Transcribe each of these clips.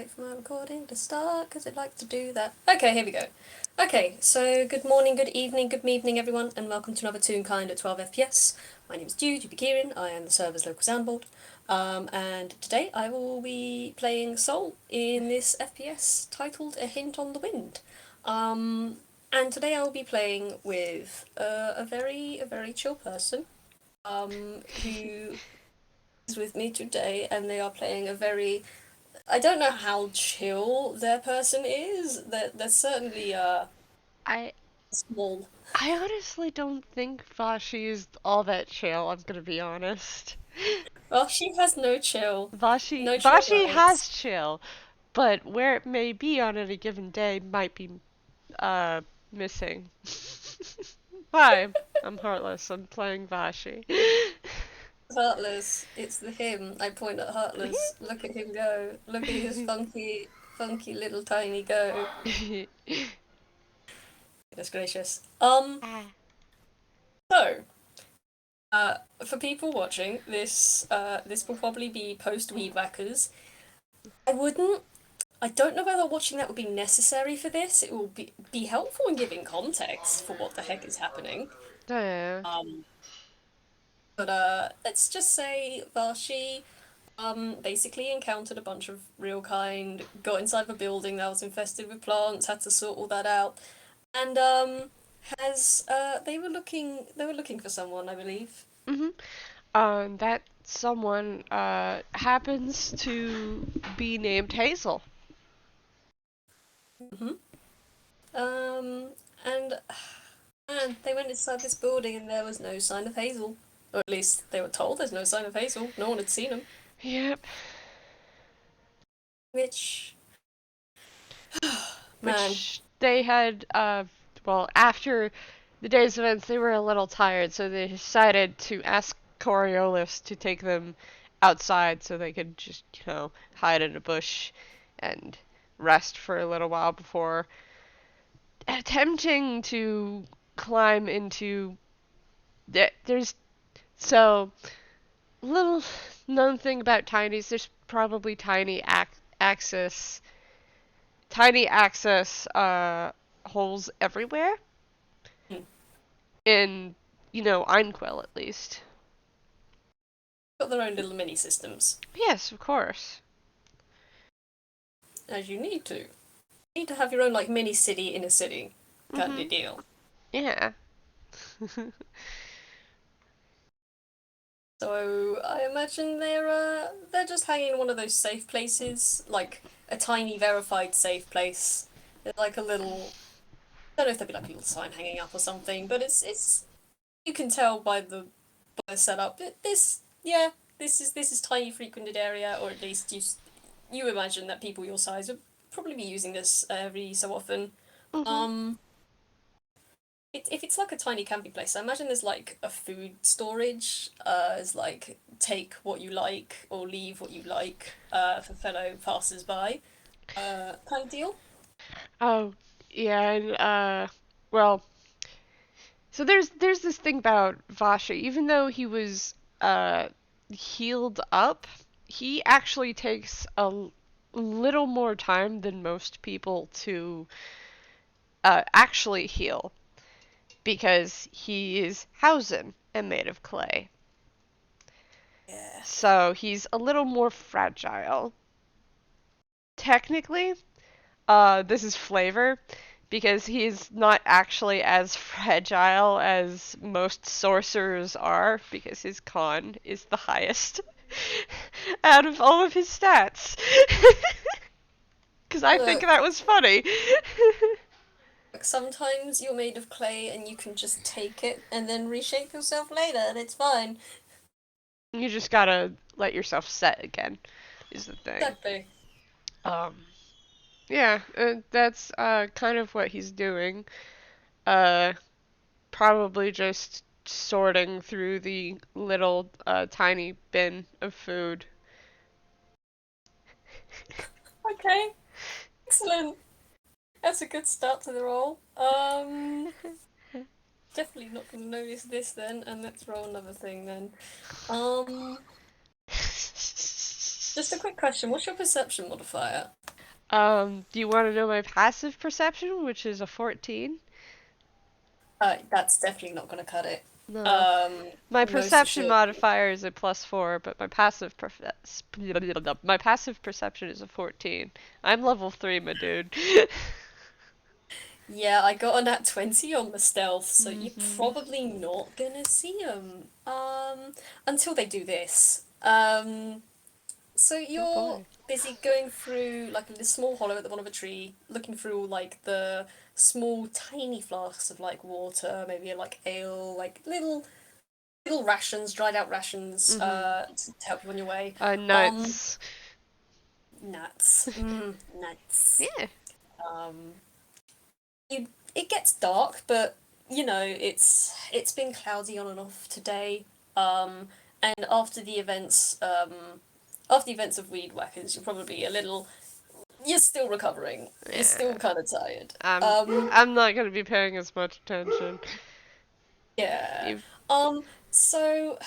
wait for my recording to start because it likes to do that. Okay, here we go. Okay, so good morning, good evening, everyone, and welcome to another Toonkind at 12 FPS. My name is Dewp Kieran, I am the server's local soundboard, and today I will be playing Soul in this FPS titled A Hint on the Wind. And today I will be playing with a very chill person who is with me today, and they are playing a very... I don't know how chill their person is. They're certainly I small. I honestly don't think Vaashi is all that chill, I'm gonna be honest. Well, she has no chill. Vaashi No chill Vaashi vibes. has chill, but where it may be on any given day might be uh missing. Hi, I'm Heartless. I'm playing Vaashi. Heartless. It's the him. I point at Heartless. Look at him go. Look at his funky little tiny go. Goodness gracious. Ah. So, for people watching, this will probably be post Weed Whackers. I wouldn't I don't know whether watching that would be necessary for this. It will be helpful in giving context for what the heck is happening. Yeah. Um, but let's just say Vaashi basically encountered a bunch of real kind, got inside a building that was infested with plants, had to sort all that out, and has they were looking for someone, I believe. Mhm. That someone happens to be named Hazel. hmm and man, they went inside this building and there was no sign of Hazel. Or at least they were told there's no sign of Hazel. No one had seen him. Yep. Which, man, Which they had, well, after the day's events, they were a little tired, so they decided to ask Coriolis to take them outside so they could just, hide in a bush and rest for a little while before attempting to climb into. There's so little known thing about tinies. There's probably tiny access holes everywhere hmm, in, Einquell at least. got their own little mini systems, Yes, of course. as you need to. You need to have your own like mini city in a city kind Mhm. of deal. Yeah. So I imagine they're just hanging in one of those safe places, like a tiny verified safe place. There's like a little... I don't know if there'd be like a little sign hanging up or something, but it's you can tell by the setup. This, yeah, this is tiny frequented area, or at least you imagine that people your size would probably be using this every so often. Mhm. Um, if it's like a tiny camping place, I imagine there's like a food storage. It's like take what you like or leave what you like. For fellow passers-by. Kind of deal. Oh, yeah, and well, so there's this thing about Vasha. Even though he was healed up, he actually takes a little more time than most people to actually heal because he is Hausen and made of clay. Yeah. So he's a little more fragile. Technically, this is flavor because he's not actually as fragile as most sorcerers are because his con is the highest out of all of his stats. Because I think Look, that was funny. sometimes you're made of clay and you can just take it and then reshape yourself later, and it's fine. You just gotta let yourself set again, is the thing. Exactly. Um, yeah, that's kind of what he's doing. Uh, Probably just sorting through the little tiny bin of food. Okay, excellent. That's a good start to the roll. Definitely not going to notice this then, and let's roll another thing then. Um, just a quick question. What's your perception modifier? Do you want to know my passive perception, which is a 14? That's definitely not gonna cut it. No. Um, My most perception assuredly. modifier is a +4, but my passive perception is a 14. I'm level 3, my dude. Yeah, I got a nat 20 on the stealth, so you're Mhm. probably not gonna see them. Until they do this. So Oh you're boy. busy going through like a small hollow at the bottom of a tree, looking through all like the small, tiny flasks of like water, maybe like ale, like little rations, dried out rations, Mhm. to help you on your way. Um, Nuts. nuts, nuts. Yeah. Um, you it gets dark, but you know it's been cloudy on and off today. And after the events of Weed Whackers, you're probably a little. You're still recovering. You're still Yeah. kind of tired. I'm I'm not gonna be paying as much attention. Yeah. You So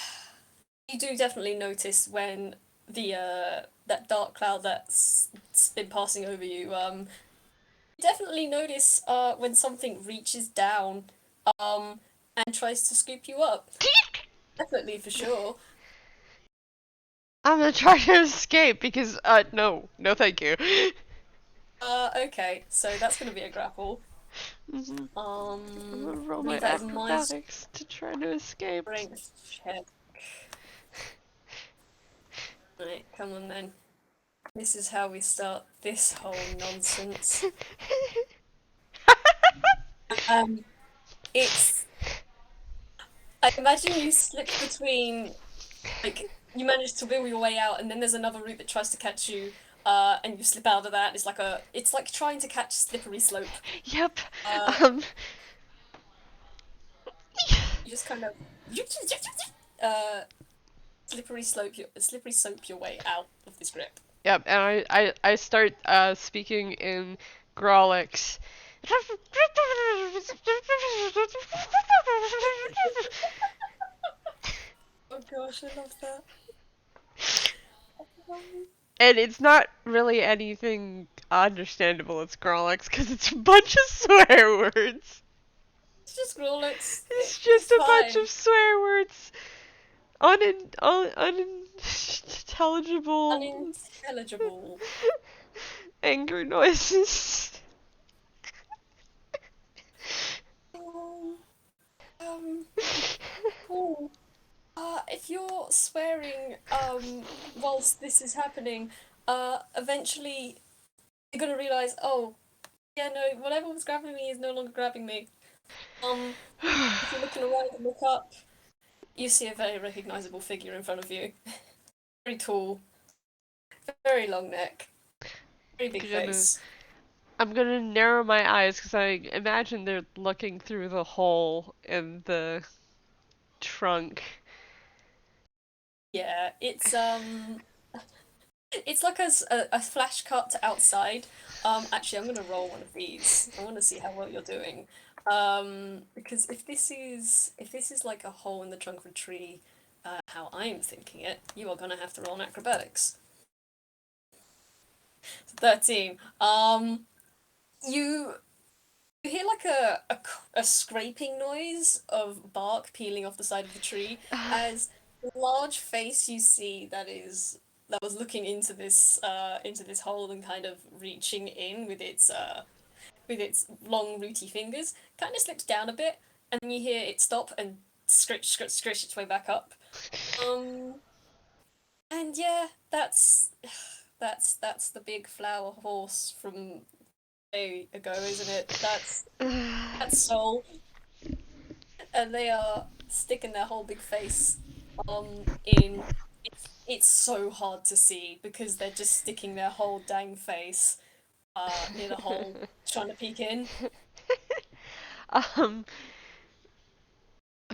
you do definitely notice when the that dark cloud that's been passing over you. You definitely notice when something reaches down, um, and tries to scoop you up. Definitely for sure. I'm gonna try to escape because no. No thank you. Okay, so that's gonna be a grapple. Mhm. I'm gonna I roll my believe that is my acrobatics to try to escape. strength check. Right, come on then. This is how we start this whole nonsense. Um, it's. I imagine you slip between, like, you manage to wheel your way out, and then there's another route that tries to catch you, and you slip out of that. It's like trying to catch slippery slope. Yep. Uh, Um. you just kind of, uh, slippery slope your way out of this grip. Yep. And I start speaking in Grawlix. Oh gosh, I love that. And it's not really anything understandable. It's Grawlix because it's a bunch of swear words. It's just Rolex. It's It's just a bunch fine. of swear words. Unintelligible Unintelligible. anger noises. Um, um, cool. If you're swearing, whilst this is happening, eventually you're gonna realize, oh, yeah, no, whatever was grabbing me is no longer grabbing me. Um, if you're looking around and look up, you see a very recognizable figure in front of you. Very tall, very long neck, very big gonna face. I'm gonna narrow my eyes because I imagine they're looking through the hole in the trunk. Yeah, it's like a flash cut to outside. Actually, I'm gonna roll one of these. I want to see how well you're doing. Because if this is like a hole in the trunk of a tree, how I'm thinking it, you are gonna have to roll an acrobatics. 13. You you hear like a scraping noise of bark peeling off the side of the tree as the large face you see that was looking into this hole and kind of reaching in with its long rooty fingers kind of slips down a bit, and then you hear it stop and scritch its way back up. Um and yeah, that's the big flower horse from a day ago, isn't it? That's Soul, and they are sticking their whole big face in. It's so hard to see because they're just sticking their whole dang face near the hole, trying to peek in. um,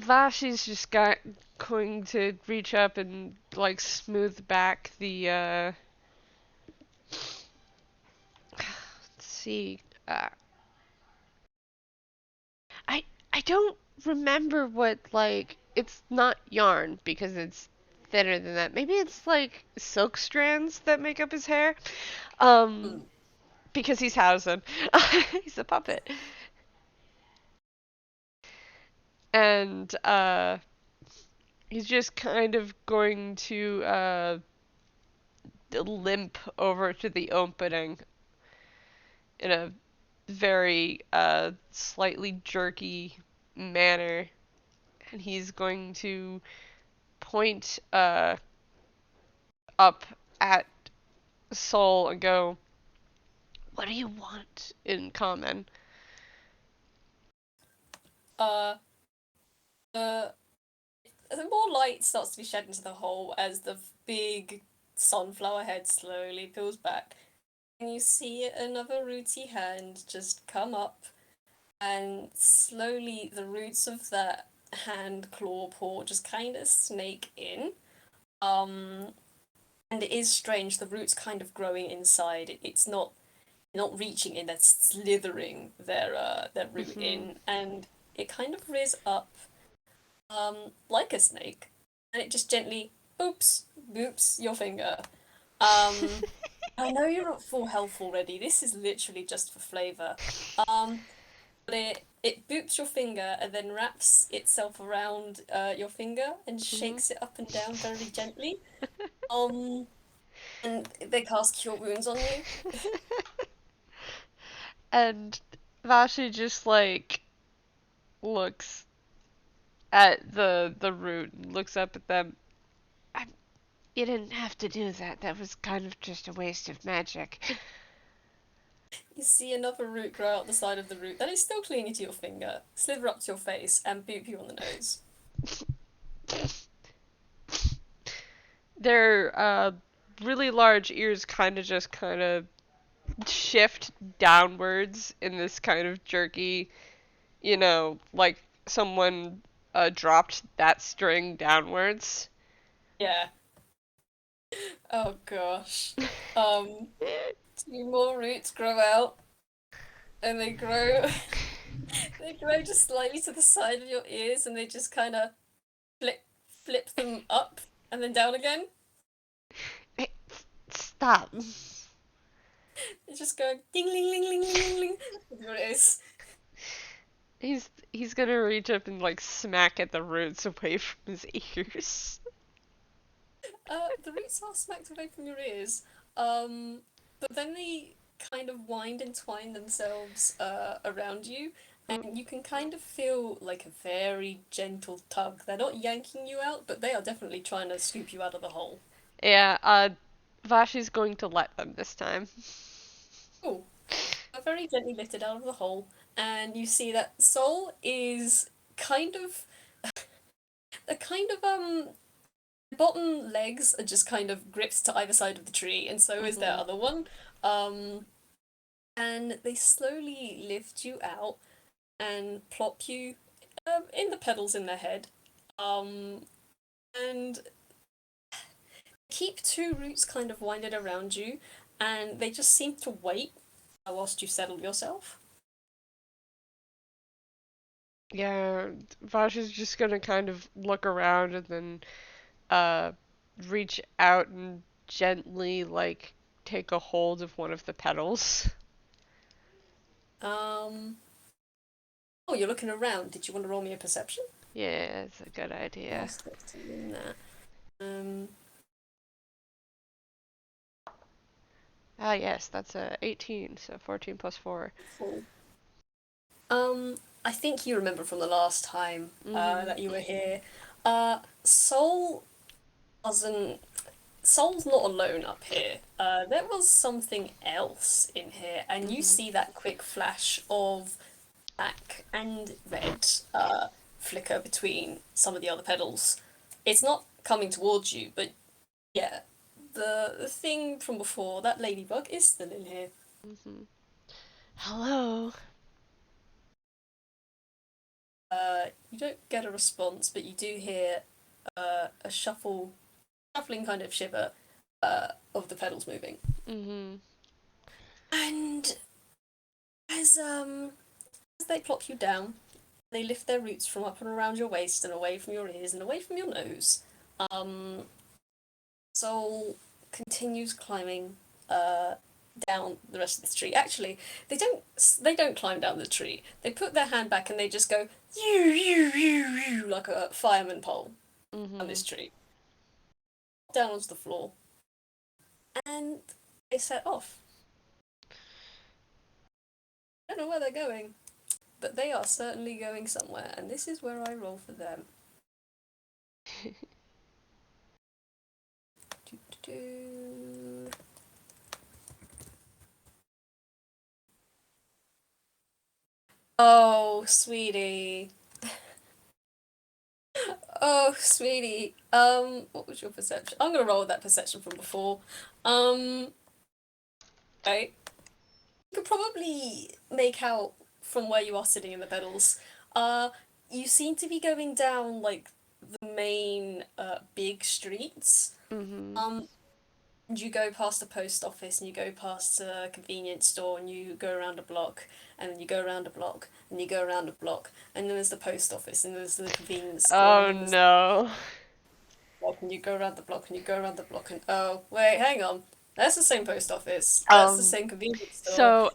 Vashi's just got going to reach up and like smooth back the let's see. Uh, I I don't remember what like it's not yarn because it's thinner than that. Maybe it's like silk strands that make up his hair. Um, Mm. because he's Hausen. He's a puppet. And he's just kind of going to limp over to the opening in a very slightly jerky manner, and he's going to point up at Soul and go, "What do you want?" in common. Uh, the more light starts to be shed into the hole as the big sunflower head slowly peels back, and you see another rooty hand just come up, and slowly the roots of that hand claw paw just kind of snake in. Um, and it is strange. The roots kind of growing inside. It's not reaching in. They're slithering their root Mm-hmm. in, and it kind of rears up like a snake, and it just gently boops your finger. Um, I know you're at full health already. This is literally just for flavor. Um, but it boops your finger and then wraps itself around your finger and Mm-hmm. shakes it up and down very gently. Um, and they cast cure wounds on you. And Vaashi just like looks at the root and looks up at them. I, you didn't have to do that. That was kind of just a waste of magic. You see another root grow out the side of the root that is still clinging to your finger, slither up to your face, and boop you on the nose. Their really large ears kind of shift downwards in this kind of jerky, like someone dropped that string downwards. Yeah. Oh gosh. Um, two more roots grow out, and they grow. They grow just slightly to the side of your ears, and they just kind of flip flip them up and then down again. Hey, stop. They just go ding ling ling ling ling ling ling with your ears. He's gonna reach up and like smack at the roots away from his ears. The roots are smacked away from your ears. Um, but then they kind of wind and twine themselves around you, and you can kind of feel like a very gentle tug. They're not yanking you out, but they are definitely trying to scoop you out of the hole. Yeah, Vashi's going to let them this time. Oh, they're very gently lifted out of the hole, and you see that Soul is kind of a kind of bottom legs are just kind of gripped to either side of the tree, and so is their Mhm. other one. Um, and they slowly lift you out and plop you in the pedals in their head. Um, and keep two roots kind of winded around you, and they just seem to wait whilst you settle yourself. Yeah, Vashi's just gonna kind of look around and then uh reach out and gently like take a hold of one of the petals. Um, oh, you're looking around. Did you want to roll me a perception? Yeah, it's a good idea. I'll stick to you in that. Um, Ah, yes, that's a 18, so 14 plus 4. cool. I think you remember from the last time Mhm. that you were here. Soul doesn't. Soul's not alone up here. There was something else in here, and you Mhm. see that quick flash of black and red flicker between some of the other pedals. It's not coming towards you, but yeah, the thing from before, that ladybug, is still in here. Mhm. Hello. You don't get a response, but you do hear a shuffling kind of shiver of the pedals moving. Mhm. And as they plop you down, they lift their roots from up and around your waist and away from your ears and away from your nose. Um, Soul continues climbing down the rest of this tree. Actually, they don't climb down the tree. They put their hand back and they just go like a fireman pole on Mm-hmm. this tree down onto the floor, and they set off. I don't know where they're going, but they are certainly going somewhere, and this is where I roll for them. Do-do-do. Oh, sweetie. Oh, sweetie. What was your perception? I'm gonna roll with that perception from before. Um, okay. You could probably make out from where you are sitting in the pedals. Uh, you seem to be going down like the main big streets. Mm-hmm. Um, you go past the post office and you go past a convenience store and you go around a block and then you go around a block and you go around a block and then there's the post office and there's the convenience store and Oh then there's the no. block and you go around the block and you go around the block and oh wait, hang on. That's the same post office. That's the Um, same convenience store. so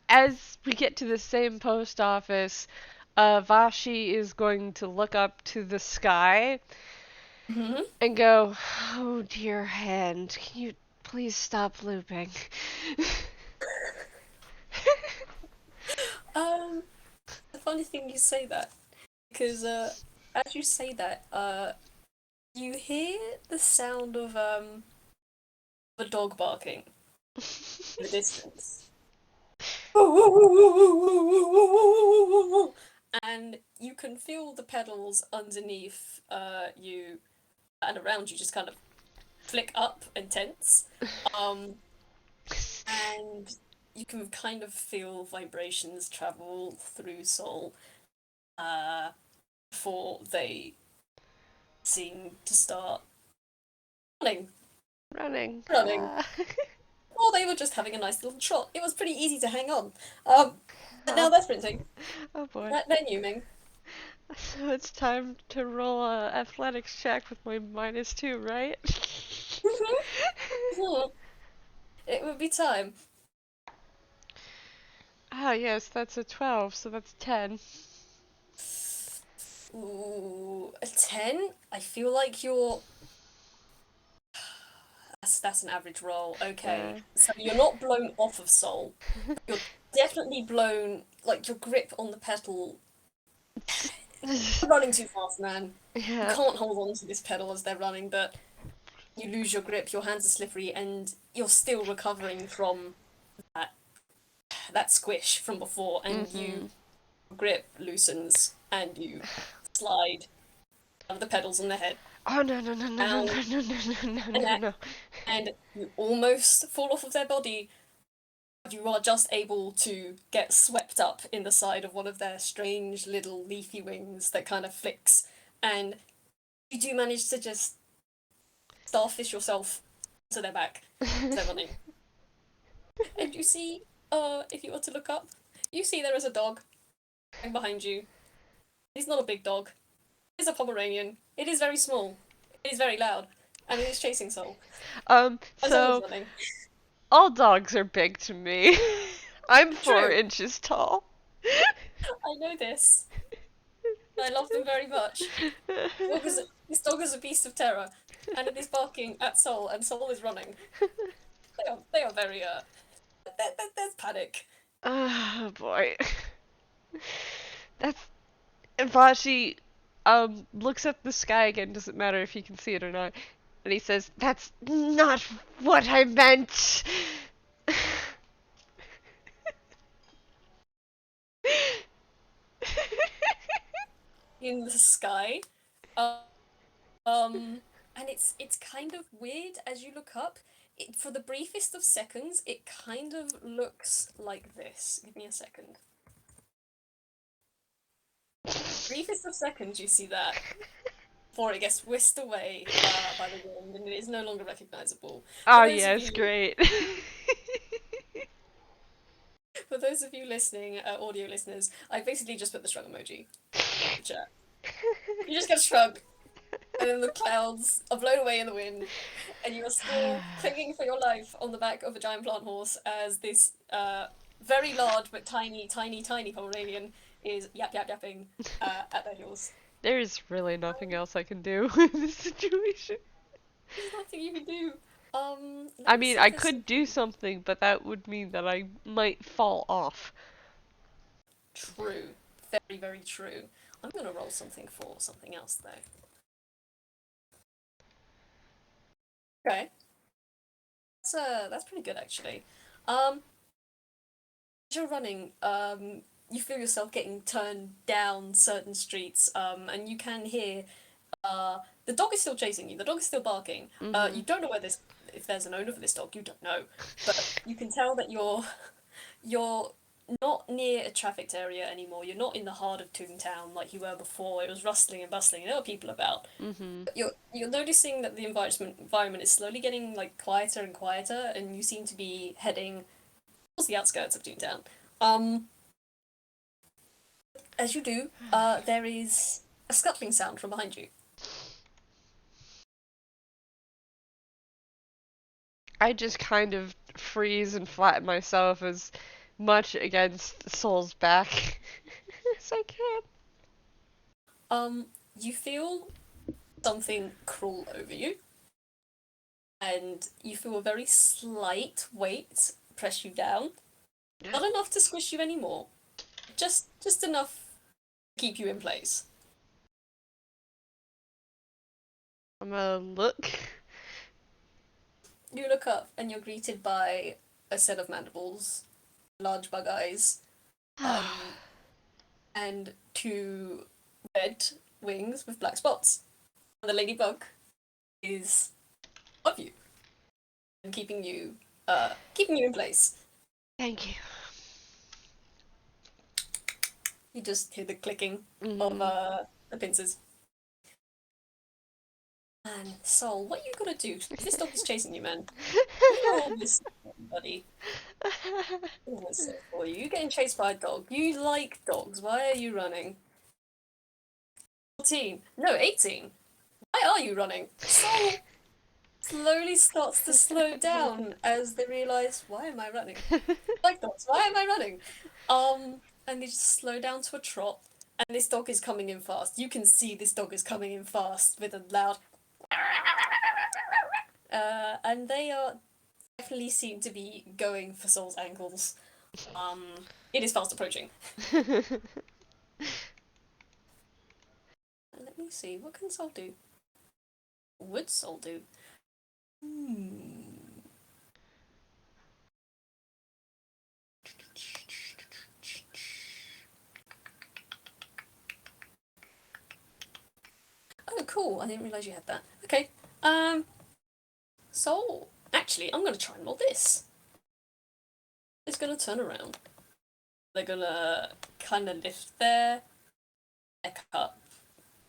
as we get to the same post office, Vaashi is going to look up to the sky Hmm. and go, "Oh dear hand, can you please stop looping?" Um, the funny thing you say that because as you say that, you hear the sound of a dog barking in the distance. And you can feel the pedals underneath you and around you just kind of flick up and tense. Um, and you can kind of feel vibrations travel through Soul uh, before they seem to start running. Running. Running. Or they were just having a nice little trot. It was pretty easy to hang on. But now Oh, they're sprinting. oh boy. They're numing. So it's time to roll a athletics check with my -2, right? It would be time. Ah, yes, that's a 12, so that's 10. Ooh, a 10? I feel like you're. That's an average roll. Okay. Uh, So you're not blown off of Soul. You're definitely blown. Like your grip on the pedal. You're running too fast, man. You yeah. can't hold on to this pedal as they're running, but you lose your grip, your hands are slippery, and you're still recovering from that that squish from before, and Mm-hmm. you grip loosens and you slide out of the pedals on the head Oh no no no no no down no no no no and no no. and you almost fall off of their body. You are just able to get swept up in the side of one of their strange little leafy wings that kind of flicks, and you do manage to just starfish yourself to their back as they're running. And you see, if you were to look up, you see there is a dog behind you. He's not a big dog. It is a Pomeranian. It is very small. It is very loud. And it is chasing Soul. As Soul is So running. all dogs are big to me. I'm 4 True. inches tall. I know this. I love them very much. This dog is a beast of terror. And it is barking at Soul, and Soul is running. They are very, there's panic. Oh boy. That's Vashi looks up the sky again, doesn't matter if he can see it or not. And he says, "That's not what I meant." In the sky. Um, Um, and it's kind of weird as you look up. For the briefest of seconds, it kind of looks like this. Give me a second. Briefest of seconds, you see that before it gets whisked away by the wind, and it is no longer recognizable. For Oh those of yes, you, great. for those of you listening, audio listeners, I basically just put the shrug emoji in the chat. You just get a shrug. and then the clouds are blown away in the wind, and you are still clinging for your life on the back of a giant plant horse as this very large but tiny, tiny, tiny Pomeranian is yapping at their heels. There's really nothing else I can do in this situation. There's nothing you can do. Let I me mean, see if I there's could do something something, but that would mean that I might fall off. true. Very, very true. I'm gonna roll something for something else though. Okay, that's pretty good actually. Um, as you're running, you feel yourself getting turned down certain streets, and you can hear the dog is still chasing you. The dog is still barking. Mm-hmm. You don't know where this if there's an owner for this dog. You don't know, but you can tell that you're not near a trafficked area anymore. You're not in the heart of Toontown like you were before. It was rustling and bustling. And there were people about. Mm-hmm. But you're noticing that the environment is slowly getting like quieter and quieter, and you seem to be heading towards the outskirts of Toontown. Um, as you do, there is a scuttling sound from behind you. I just kind of freeze and flatten myself as much against Soul's back as I can. Um, you feel something crawl over you, and you feel a very slight weight press you down. Not enough to squish you anymore, just enough to keep you in place. I'm gonna look. You look up and you're greeted by a set of mandibles, large bug eyes, um, and two red wings with black spots. And the ladybug is above you and keeping you in place. Thank you. You just hear the clicking of Mm-hmm. the pincers. And Soul, what are you gonna do? This dog is chasing you, man. Oh, this buddy. What was it for you? You're getting chased by a dog. You like dogs. Why are you running? 14. No, 18. Why are you running? Soul slowly starts to slow down as they realise, why am I running? Like dogs, why am I running? And they just slow down to a trot, and this dog is coming in fast. You can see this dog is coming in fast with a loud and they are definitely seem to be going for Soul's ankles. Um, it is fast approaching. Let me see, what can Soul do? What would Soul do? Hmm. Oh, cool. I didn't realise you had that. Okay. Soul. Actually, I'm gonna try and roll this. It's gonna turn around. They're gonna kind of lift their neck up,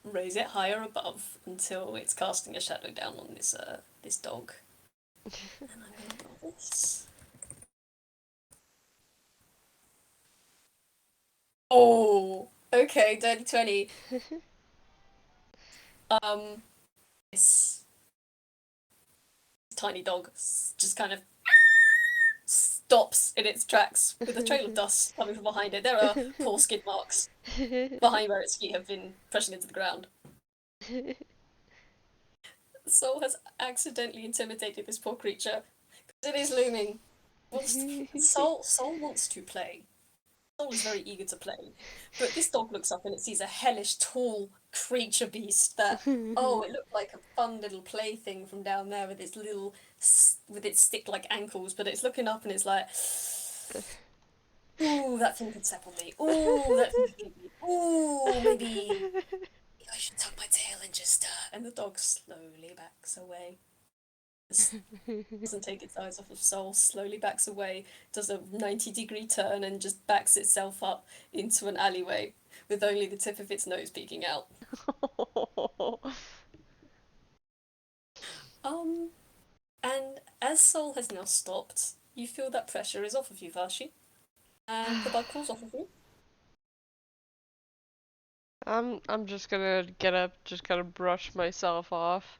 raise it higher above until it's casting a shadow down on this dog. And I'm gonna roll this. Oh, okay, dirty 20. Um, this tiny dog just kind of stops in its tracks with a trail of dust coming from behind it. There are 4 skid marks behind where its feet have been pressing into the ground. Soul has accidentally intimidated this poor creature because it is looming. Soul wants to play. Soul is very eager to play, but this dog looks up and it sees a hellish, tall creature beast that it looked like a fun little plaything from down there with its with its stick-like ankles. But it's looking up and it's like, ooh, that thing could step on me. Ooh, that thing could eat me. Ooh, maybe I should tuck my tail and just. And the dog slowly backs away. Doesn't take its eyes off of Soul, slowly backs away, does a 90-degree turn, and just backs itself up into an alleyway with only the tip of its nose peeking out. Um, and as Soul has now stopped, you feel that pressure is off of you, Vaashi, and the bug crawls off of you. I'm just gonna get up, just gonna brush myself off.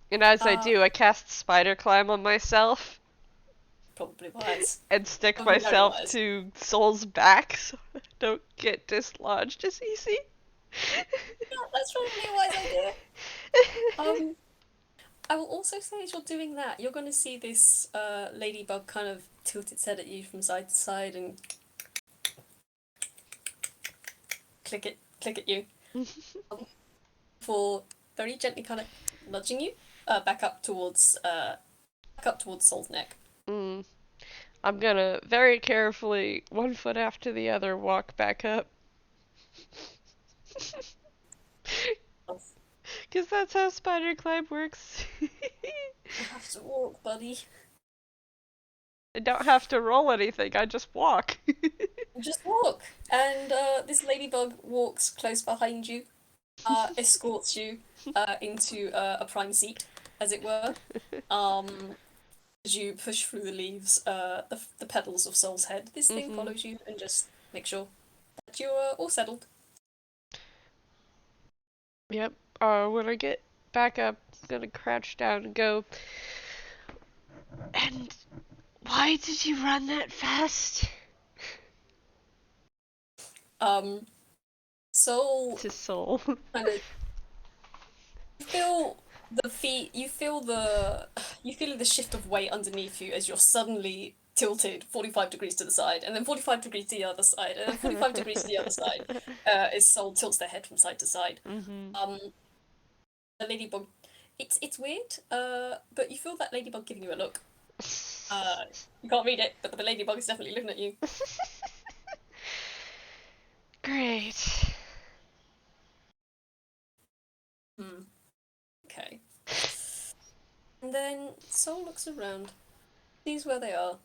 And as I Uh, do, I cast spider climb on myself Probably wise. and stick Probably very myself wise. to Soul's back so I don't get dislodged as easy. Yeah, that's probably a wise idea. Um, I will also say as you're doing that, you're going to see this ladybug kind of tilt its head at you from side to side and click at you, for very gently kind of nudging you back up towards Soul's neck. Mm. I'm gonna very carefully, one foot after the other, walk back up. You Because that's how spider climb works. have to walk, buddy. I don't have to roll anything, I just walk. Just walk. And this ladybug walks close behind you, escorts you into a prime seat, as it were. Um, as you push through the leaves, the petals of Soul's head, this thing hmm follows you and just make sure that you're all settled. Yep. When I get back up, I'm gonna crouch down and go. And why did you run that fast? Um, Soul To Soul. kind of you feel the feet, you feel the shift of weight underneath you as you're suddenly tilted 45 degrees to the side, and then 45 degrees to the other side, and then 45 degrees to the other side, as Soul tilts their head from side to side. hmm Um, the ladybug, it's weird, but you feel that ladybug giving you a look. Uh, you can't read it, but the ladybug is definitely looking at you. Great. Hmm. Okay. And then Soul looks around, sees where they are,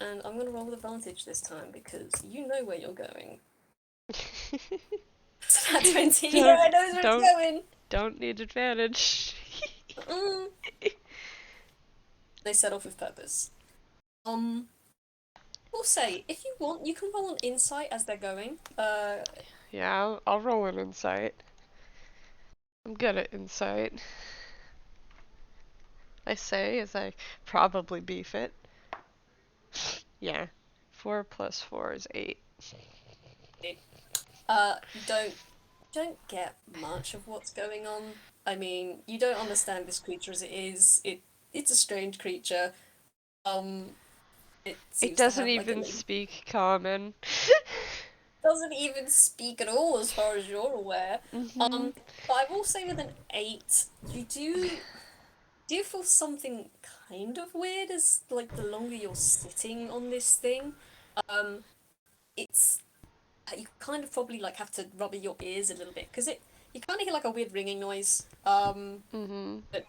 and I'm gonna roll with advantage this time because you know where you're going. It's not 20. Yeah, don't I know where it's don't going. don't need advantage. Mm. They set off with purpose. We'll say if you want, you can roll an insight as they're going. Yeah, I'll roll an insight. I'm good at insight. I say as I probably beef it. Yeah. 4 plus 4 is 8. you don't get much of what's going on. I mean, you don't understand this creature as it is. It's a strange creature. Um, it It seems to doesn't have like a even speak common. doesn't even speak at all as far as you're aware. hmm But I will say with an 8, you do feel something kind of weird as like the longer you're sitting on this thing. Um, it's you kind of probably like have to rub your ears a little bit because it you kind of hear like a weird ringing noise. hmm But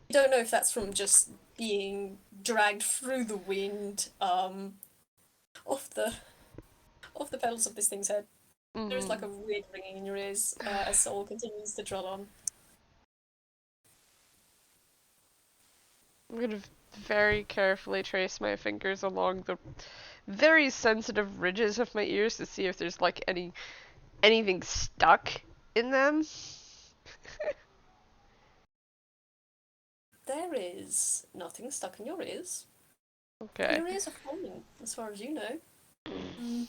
you don't know if that's from just being dragged through the wind off the off the petals of this thing's head. There is like hmm a weird ringing in your ears as Soul continues to trot on. I'm gonna very carefully trace my fingers along the very sensitive ridges of my ears to see if there's like anything stuck in them. There is nothing stuck in your ears. Okay. Your ears are fine, as far as you know. Mm.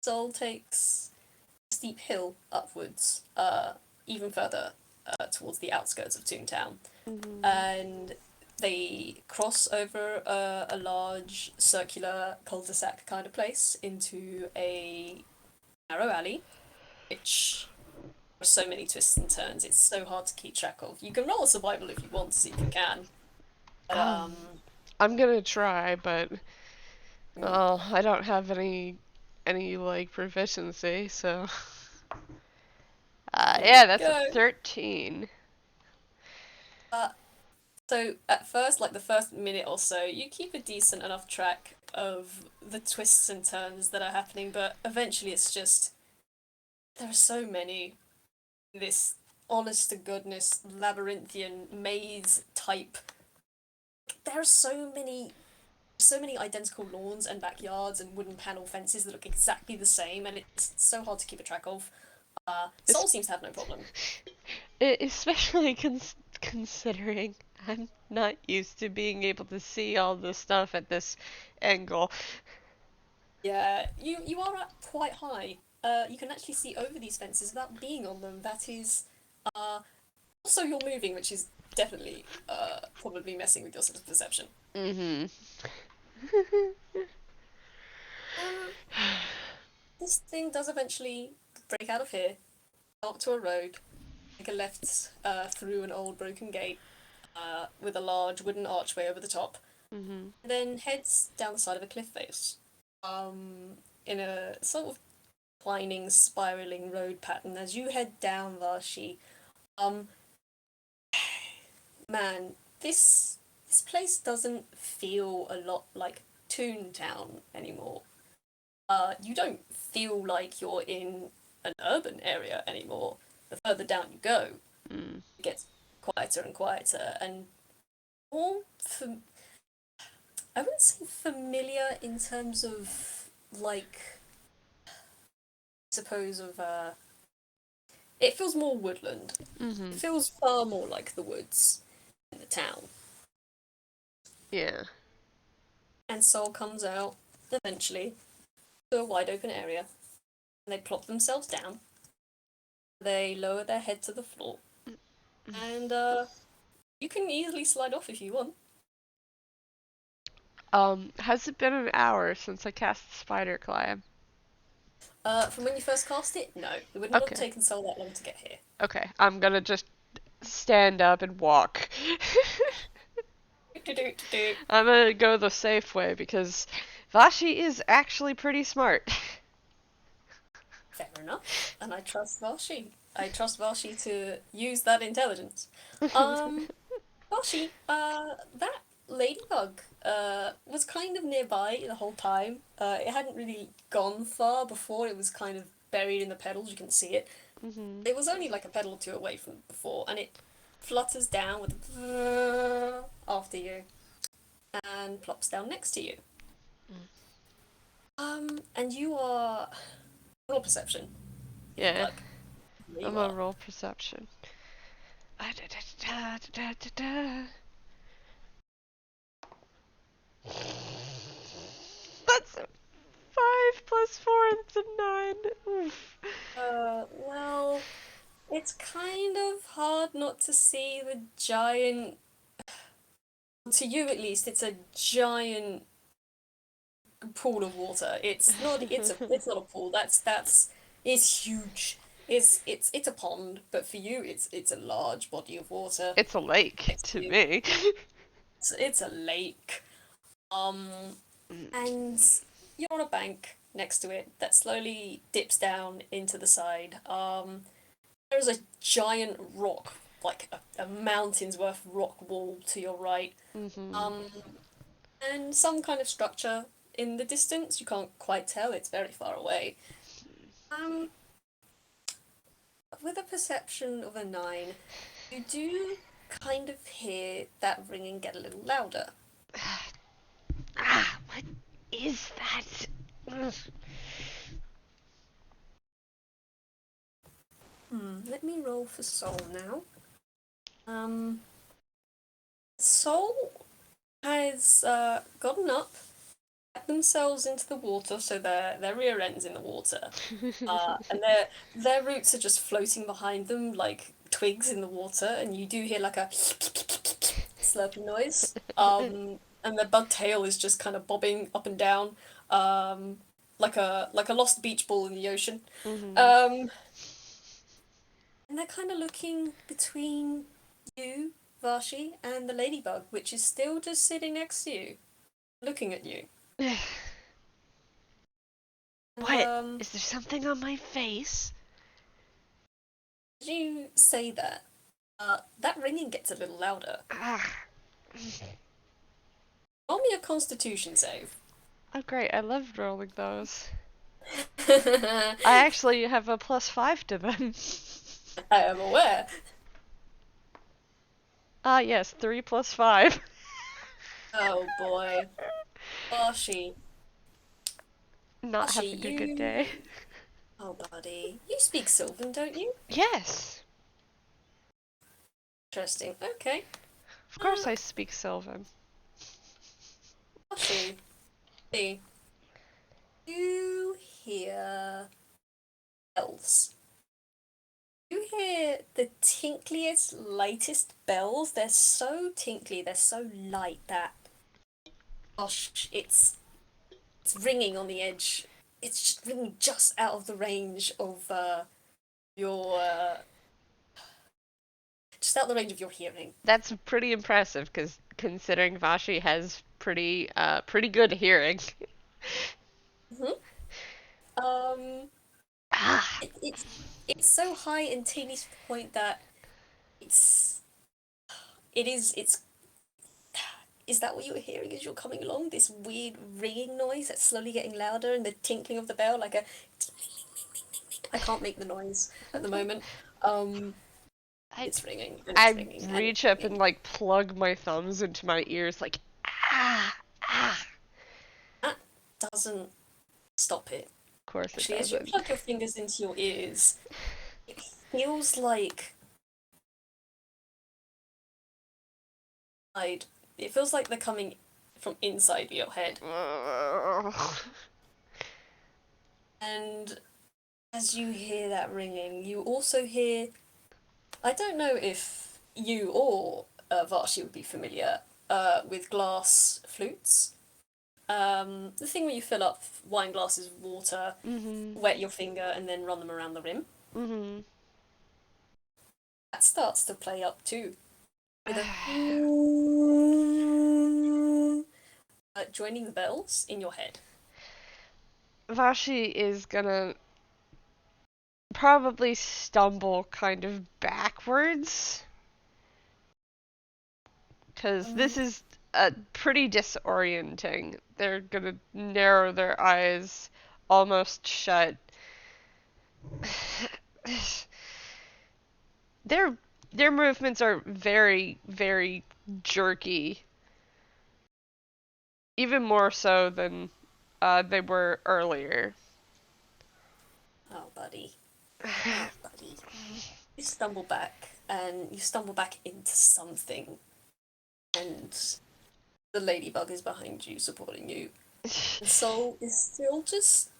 Soul takes a steep hill upwards, even further towards the outskirts of Toontown, hmm and they cross over a large circular cul-de-sac kind of place into a narrow alley, which there are so many twists and turns. It's so hard to keep track of. You can roll a survival if you want to see if you can. But I'm gonna try, but mm, well, I don't have any like proficiency, so here yeah, we that's a go. 13. Uh, So at first, like the first minute or so, you keep a decent enough track of the twists and turns that are happening, but eventually it's just there are so many this honest to goodness labyrinthian maze type. There are so many so many identical lawns and backyards and wooden panel fences that look exactly the same, and it's so hard to keep a track of. Es- Soul seems to have no problem. Especially considering I'm not used to being able to see all this stuff at this angle. Yeah, you are up quite high. You can actually see over these fences without being on them. That is, uh, also you're moving, which is definitely, probably messing with your sense of perception. Mm-hmm. Uh, this thing does eventually break out of here, up to a road, take a left, through an old broken gate, with a large wooden archway over the top, Mm-hmm. and then heads down the side of a cliff face, in a sort of climbing, spiraling road pattern. As you head down Vaashi, um, man, this place doesn't feel a lot like Toontown anymore. You don't feel like you're in an urban area anymore. The further down you go, Mm. it gets quieter and quieter, and more. I wouldn't say familiar in terms of like, I suppose of it feels more woodland. Mm-hmm. It feels far more like the woods in the town. Yeah. And Soul comes out eventually to a wide open area, and they plop themselves down. They lower their head to the floor, and you can easily slide off if you want. Has it been an hour since I cast Spider Climb? From when you first cast it, no, it would not have Okay. taken Soul that long to get here. Okay. I'm gonna just stand up and walk. Do-do-do-do-do. I'm gonna go the safe way because Vashi is actually pretty smart. Fair enough, and I trust Vaashi. I trust Vaashi to use that intelligence. Um, Vaashi, that ladybug, was kind of nearby the whole time. It hadn't really gone far before. It was kind of buried in the petals. You can see it. Hmm. It was only like a petal or two away from before, and it flutters down with a after you and plops down next to you. And you are roll perception if you'd Yeah, like. There I'm you gonna are. roll perception. That's a 5 plus 4, that's a 9. Oof. Well, it's kind of hard not to see the giant. To you, at least, it's a giant pool of water. It's not. It's not a pool. That's. It's huge. It's a pond, but for you, it's a large body of water It's a lake next to to you. me. It's a lake. Um, and you're on a bank next to it that slowly dips down into the side. There's a giant rock, like a mountain's worth rock wall to your right. Hmm. Um, and some kind of structure in the distance. You can't quite tell, it's very far away. Um, with a perception of a 9, you do kind of hear that ringing get a little louder. What is that? Ugh. Let me roll for Soul now. Um, Soul has gotten up, backed themselves into the water, so their rear ends in the water, and their roots are just floating behind them like twigs in the water, and you do hear like a slurping noise. And their bug tail is just kind of bobbing up and down, like a lost beach ball in the ocean. Hmm. Um, and they're kind of looking between you, Vashi, and the ladybug, which is still just sitting next to you, looking at you. And What? Is there something on my face? as you say that, that ringing gets a little louder. Ah. Roll me a Constitution save. Oh, great. I love rolling those. I I actually have a +5 to them. am aware. Ah, yes, 3 plus 5. Oh boy. Vaashi. Not Vaashi, having a good day. you. Oh, buddy. You speak Sylvan, don't you? Yes, Interesting. Okay. of course I speak Sylvan. Vaashi. See. You hear bells. You hear the tinkliest, lightest bells. They're so tinkly, they're so light that, gosh, it's ringing on the edge. It's just ringing just out of the range of your just out the range of your hearing. That's pretty impressive, because considering Vashi has pretty good hearing. Hmm. Um, Ah, it's so high and teeny to the point that it's it's is that what you were hearing as you're coming along? This weird ringing noise that's slowly getting louder, and the tinkling of the bell, like a. I can't make the noise at the moment. Um, I it's ringing and it's I ringing and it's reach up and ringing. like plug my thumbs into my ears, like ah ah. That doesn't stop it. Of course it Actually, as you doesn't. plug your fingers into your ears, it feels like it feels like they're coming from inside your head. And as you hear that ringing, you also hear. I don't know if you or Vaashi would be familiar with glass flutes. The thing where you fill up wine glasses with water, Mhm. wet your finger, and then run them around the rim. Mhm. That starts to play up too, with a joining the bells in your head. Vashi is gonna probably stumble kind of backwards, because this Um, is pretty disorienting. They're gonna narrow their eyes almost shut. their their movements are very jerky, even more so than they were earlier. oh, buddy. Oh, buddy. You stumble back, and you stumble back into something, and the ladybug is behind you, supporting you. The soul is still just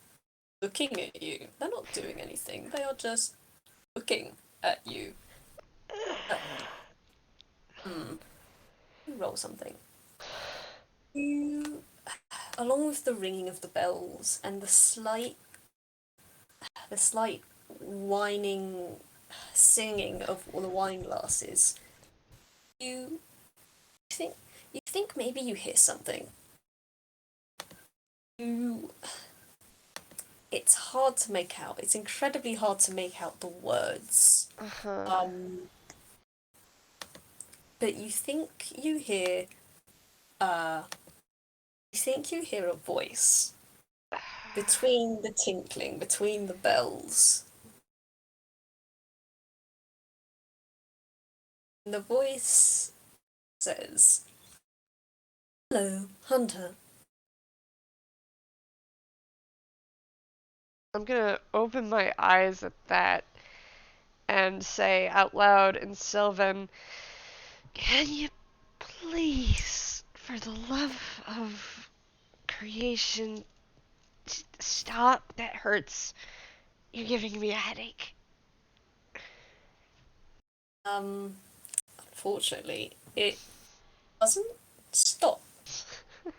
looking at you. They're not doing anything. They are just looking at you. Uh, hmm. Roll something. You, along with the ringing of the bells and the slight whining, singing of all the wine glasses, you think you think maybe you hear something. You, it's hard to make out. It's incredibly hard to make out the words. Uh-huh. Um, but uh, you think you hear a voice between the tinkling, between the bells. And the voice says, "Hello, Hunter." I'm gonna open my eyes at that and say out loud in Sylvan, "Can you please, for the love of creation, stop? That hurts. You're giving me a headache." Um, Unfortunately, it doesn't stop.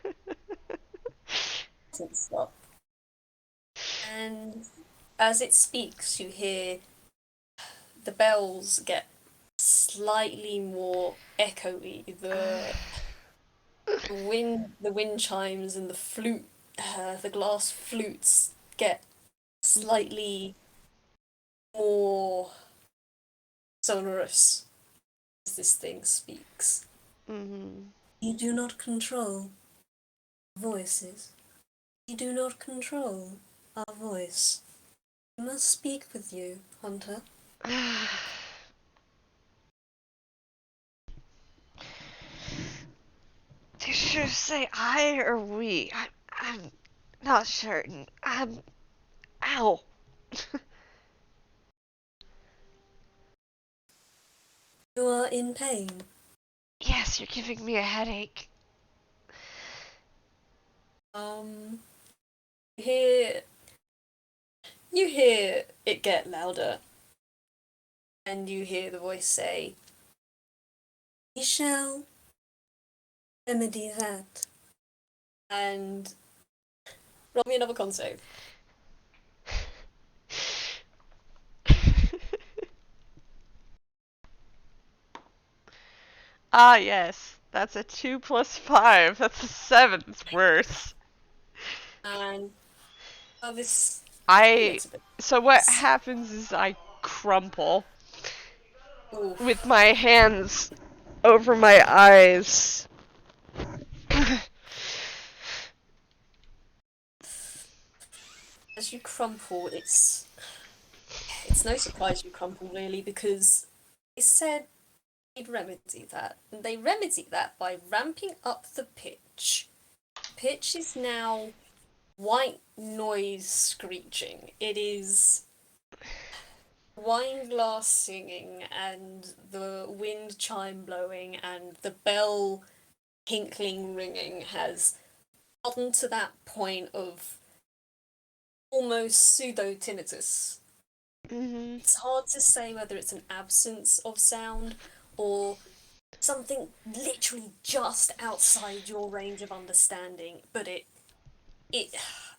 It doesn't stop. And as it speaks, you hear the bells get slightly more echoey. The wind chimes and the glass flutes get slightly more sonorous as this thing speaks. Mm-hmm. You do not control voices. You do not control our voice. We must speak with you, Hunter. Did you say I or we? I'm not certain. Ow. You are in pain. Yes, you're giving me a headache. Um, you hear you hear it get louder, and you hear the voice say, "We shall remedy that." And roll me another con save. Ah, yes. That's a 2 plus 5. That's a 7. It's worse. And this I. gets a bit. So what happens is I crumple with Oof. my hands over my eyes. As you crumple, it's no surprise you crumple really because it said they'd remedy that. And they remedy that by ramping up the pitch. Pitch is now white noise screeching. It is wine glass singing and the wind chime blowing and the bell tinkling ringing has gotten to that point of almost pseudo tinnitus. Hmm. It's hard to say whether it's an absence of sound or something literally just outside your range of understanding, but it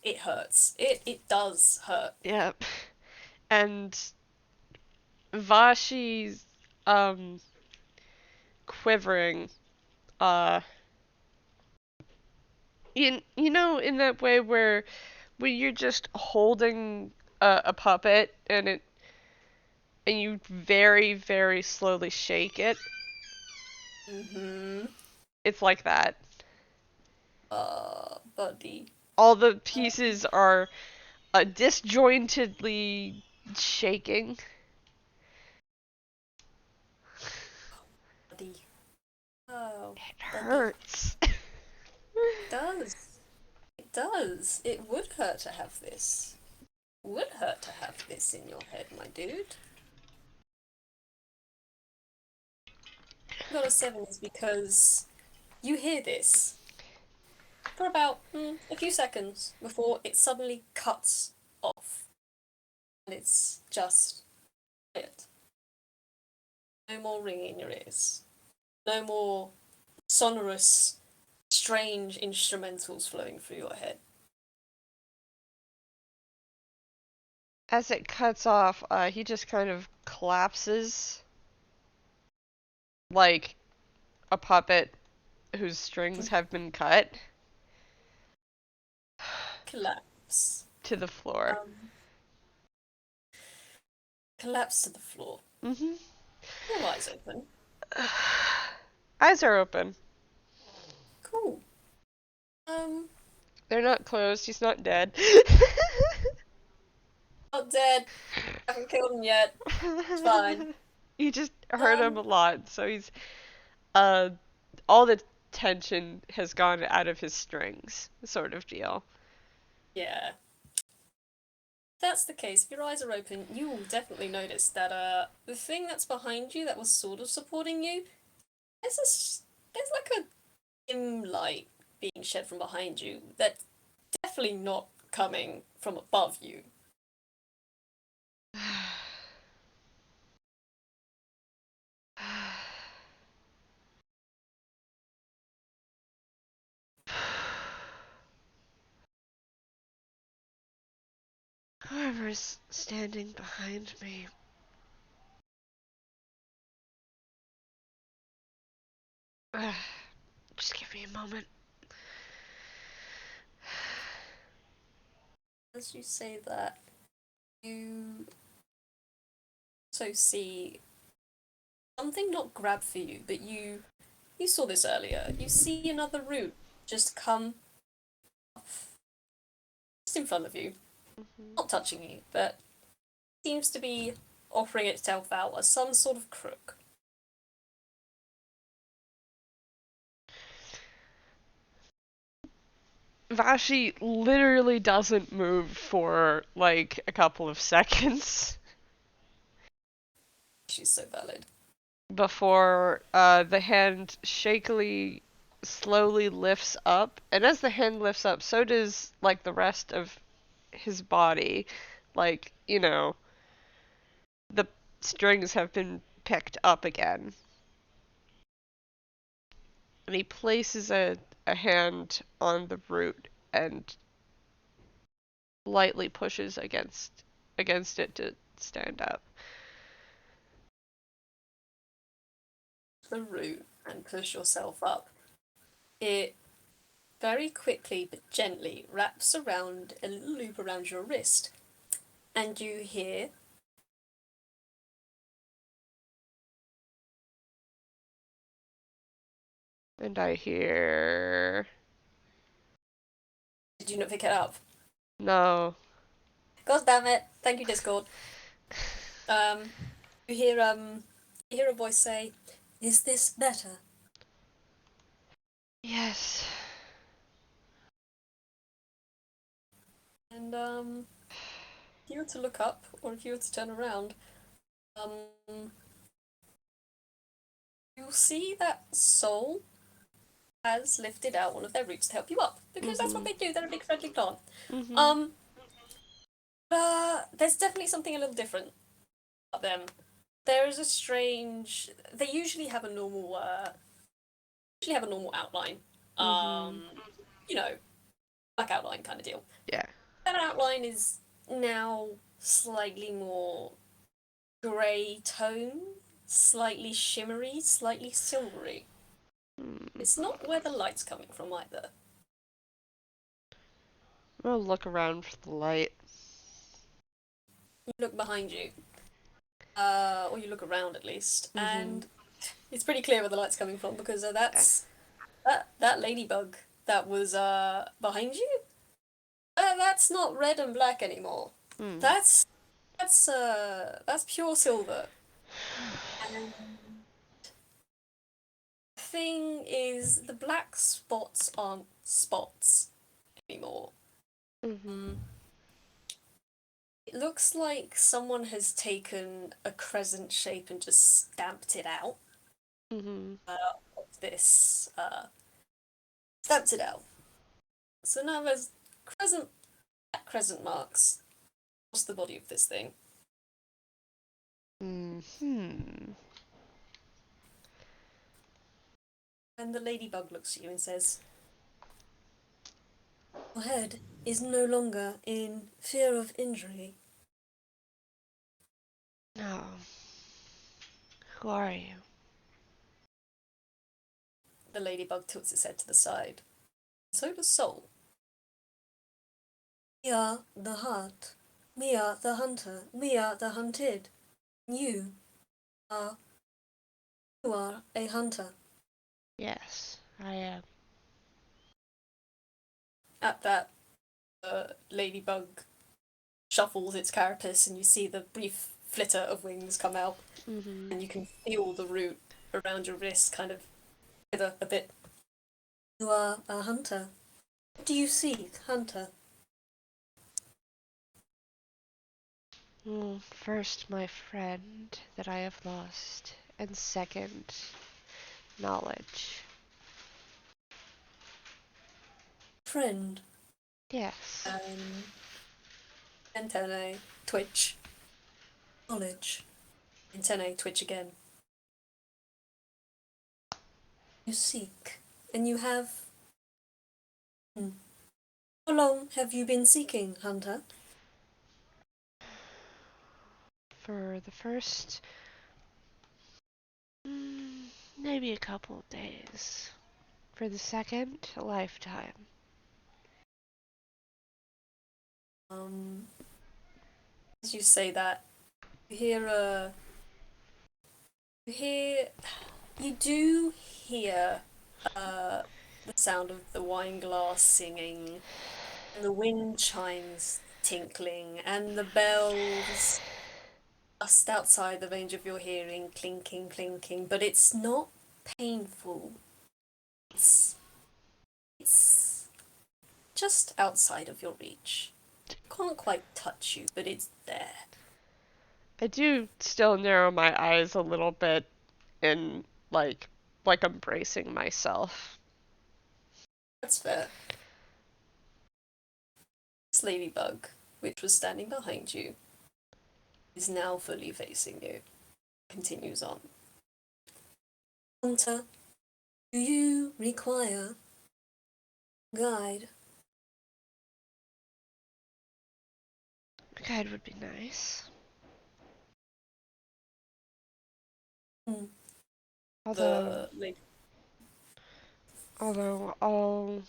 it hurts. It does hurt. Yep. And Vashi's um quivering. Uh, you know, in that way where when you're just holding a puppet and you very very slowly shake it. Mm-hmm. It's like that. Buddy. All the pieces are disjointedly shaking. Buddy. Oh, It buddy. hurts. It does. It does. It would hurt to have this. Would hurt to have this in your head, my dude. Got a 7 is because you hear this for about a few seconds before it suddenly cuts off. And it's just it. No more ringing in your ears. No more sonorous, strange instrumentals flowing through your head. As it cuts off, he just kind of collapses like a puppet whose strings have been cut Collapse. to the floor. Um, collapse to the floor. Hmm. Your eyes open. Eyes are open. Cool. Um, They're not closed. He's not dead. not dead. Haven't killed him yet. It's fine. You just hurt him Um, a lot, so he's uh all the tension has gone out of his strings, sort of deal. yeah. If that's the case, if your eyes are open, you will definitely notice that the thing that's behind you that was sort of supporting you, there's like a dim light being shed from behind you that's definitely not coming from above you. Whoever's standing behind me. Just give me a moment. As you say that, you also see something not grab for you, but you saw this earlier. You see another root just come off, just in front of you, Mhm. not touching you, but seems to be offering itself out as some sort of crook. Vaashi literally doesn't move for like a couple of seconds She's so valid. before the hand shakily slowly lifts up, and as the hand lifts up, so does like the rest of his body. Like, the strings have been picked up again. And he places a hand on the root and lightly pushes against it to stand up. The root and push yourself up. It very quickly but gently wraps around a little loop around your wrist, and you hear. And I hear Did you not pick it up? no. God damn it! Thank you, Discord. Um, you hear you hear a voice say, "Is this better?" Yes. And if you were to look up, or if you were to turn around, you'll see that Soul has lifted out one of their roots to help you up because that's what Mhm. they do. They're a big friendly plant. Mhm. Um, there's definitely something a little different about them. There is a strange. They usually have a normal outline. Mhm. Um, you know, black outline kind of deal. Yeah. That outline is now slightly more grey tone, slightly shimmery, slightly silvery. Hmm. It's not where the light's coming from either. I'll look around for the light. You look behind you, or you look around at least, Mhm. and it's pretty clear where the light's coming from because Yeah. that ladybug that was behind you. That's not red and black anymore. Hmm. That's that's pure silver. And the thing is, the black spots aren't spots anymore. Mhm. Mm, it looks like someone has taken a crescent shape and just stamped it out Mhm. of this. Stamped it out. So now there's crescent crescent marks across the body of this thing. Mhm. And the ladybug looks at you and says, "Your head is no longer in fear of injury." No. Who are you? The ladybug tilts its head to the side. So does Soul. "We are the heart. We are the hunter. We are the hunted. You are you are a hunter." Yes, I am. At that, the ladybug shuffles its carapace, and you see the brief flitter of wings come out, Mhm. and you can feel the root around your wrist kind of wither a bit. "You are a hunter. What do you seek, hunter?" First, my friend that I have lost, and second, knowledge. "Friend." Yes. Antennae twitch. "Knowledge." Antennae twitch again. "You seek, and you have. Hmm. How long have you been seeking, hunter?" For the first, mm, maybe a couple of days. For the second, a lifetime. Um, as you say that, you hear a. You hear. You do hear the sound of the wine glass singing, and the wind chimes tinkling, and the bells just outside the range of your hearing, clinking, clinking, but it's not painful. It's it's just outside of your reach. Can't quite touch you, but it's there. I do still narrow my eyes a little bit and like I'm bracing myself. That's fair. This ladybug, which was standing behind you, is now fully facing you. Continues on. Hunter, do you require guide? A guide would be nice. Hmm. Although The lady. although all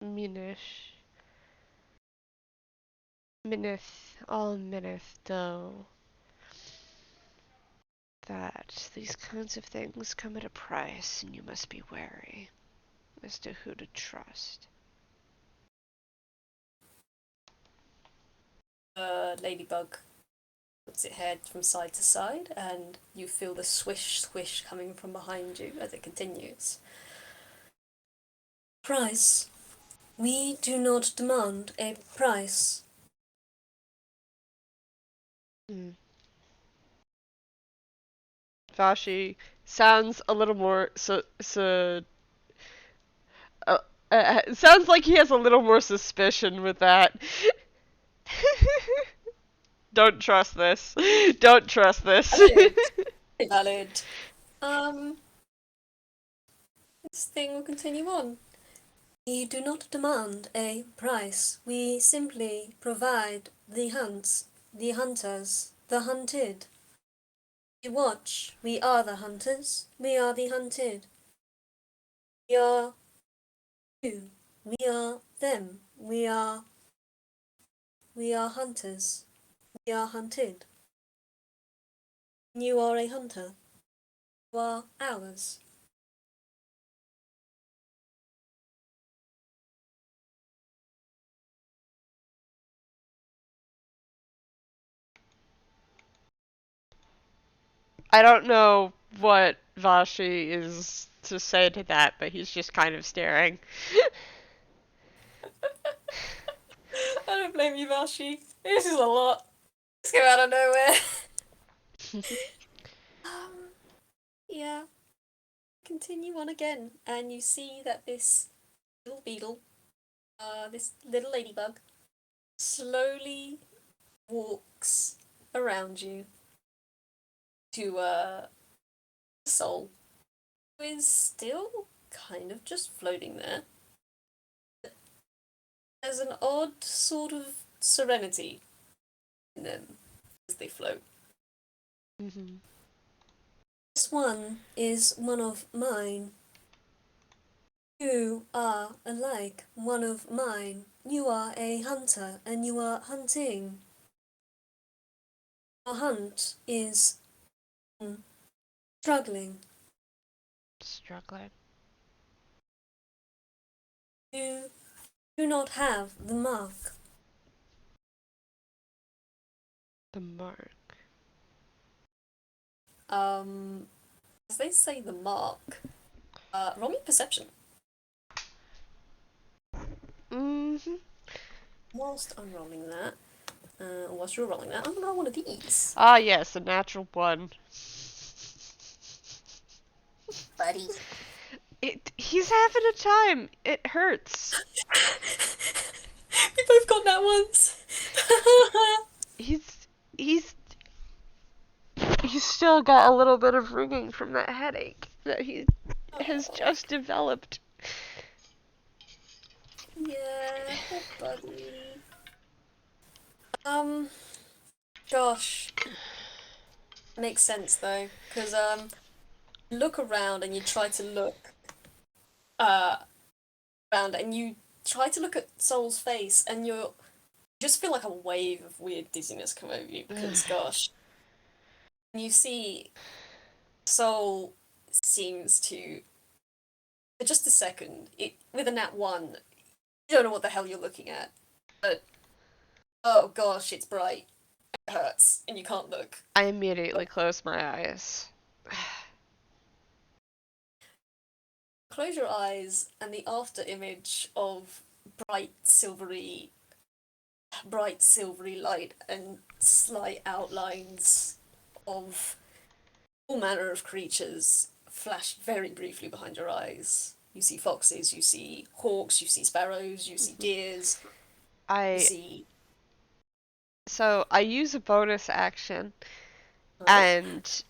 Minish all Minith though that these kinds of things come at a price and you must be wary as to who to trust. Ladybug puts its head from side to side, and you feel the swish swish coming from behind you as it continues. Price. We do not demand a price. Mm. Vaashi sounds a little more uh, sounds like he has a little more suspicion with that. Don't trust this. Don't trust this. Valid. Valid. Um, this thing will continue on. We do not demand a price. We simply provide the hunts, the hunters, the hunted. We watch. We are the hunters. We are the hunted. We are you. We are them. We are hunters. We are hunted. You are a hunter. You are ours. I don't know what Vaashi is to say to that, but he's just kind of staring. I don't blame you, Vaashi. This is a lot. Let's go out of nowhere. um, yeah. Continue on again, and you see that this little beetle, this little ladybug, slowly walks around you to Soul, who is still kind of just floating there. There's an odd sort of serenity in them as they float. Mm-hmm. This one is one of mine. You are alike one of mine. You are a hunter and you are hunting. Our hunt is struggling. Struggling. You do not have the mark. The mark. As they say the mark, roll me perception. Mm-hmm. Whilst I'm rolling that, whilst you're rolling that, I'm gonna roll one of these. Ah, yes, a natural one. Buddy. He's having a time. It hurts. We both got that once. He's he's he's still got a little bit of ringing from that headache that he has just developed. Yeah, poor buddy. Um, gosh, makes sense though, because you look around and you try to look uh around and you try to look at Soul's face and you just feel like a wave of weird dizziness come over you because gosh, you see Soul seems to for just a second it with a nat one you don't know what the hell you're looking at, but oh gosh, it's bright, it hurts, and you can't look. I immediately close my eyes. Close your eyes, and the after image of bright silvery, bright silvery light and slight outlines of all manner of creatures flash very briefly behind your eyes. You see foxes, you see hawks, you see sparrows, you see deers, you I see. so I use a bonus action Huh? and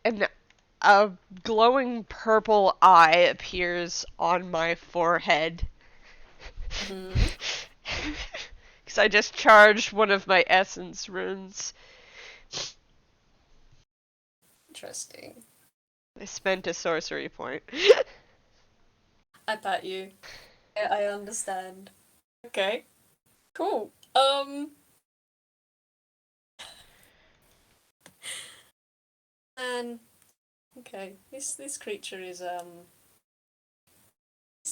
an a glowing purple eye appears on my forehead. Hmm. Because I just charged one of my essence runes. Interesting. I spent a sorcery point. I bet you. I understand. Okay. Cool. And okay, this creature is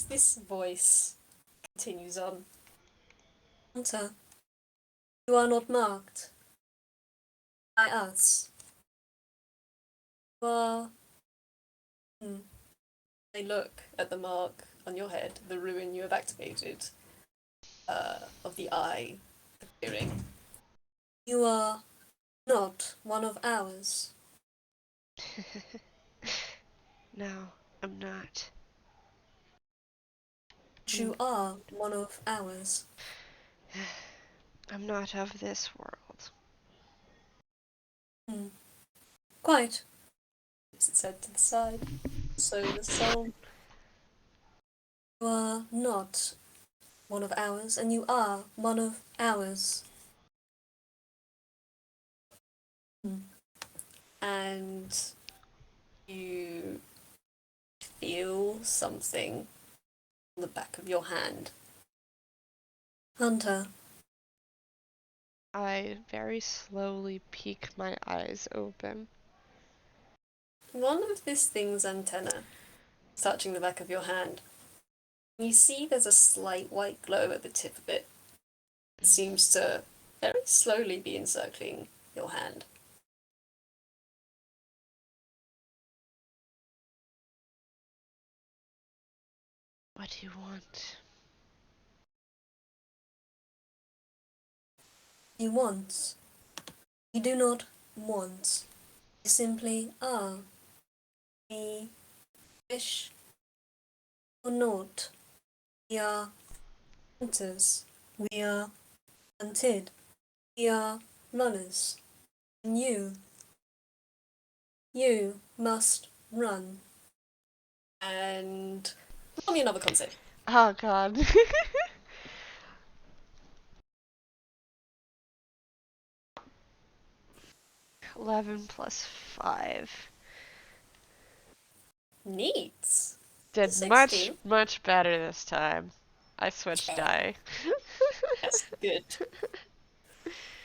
this voice continues on. Hunter, you are not marked by us. You are. Hmm. They look at the mark on your head, the ruin you have activated, of the eye appearing. You are not one of ours. No, I'm not. But I'm, you are one of ours. I'm not of this world. Hmm. Quite, it said to the side. So the soul. You are not one of ours, and you are one of ours. Hmm. And you feel something on the back of your hand. Hunter, I very slowly peek my eyes open. one of this thing's antenna is touching the back of your hand. You see there's a slight white glow at the tip of it. It seems to very slowly be encircling your hand. What do you want? You want. You do not want. You simply are. We wish or not. We are hunters. We are hunted. We are runners. And you must run. And roll me another concept. Oh god. 11 plus 5. Neat. Did much, 16. much better this time. I switched Yeah, die. that's good.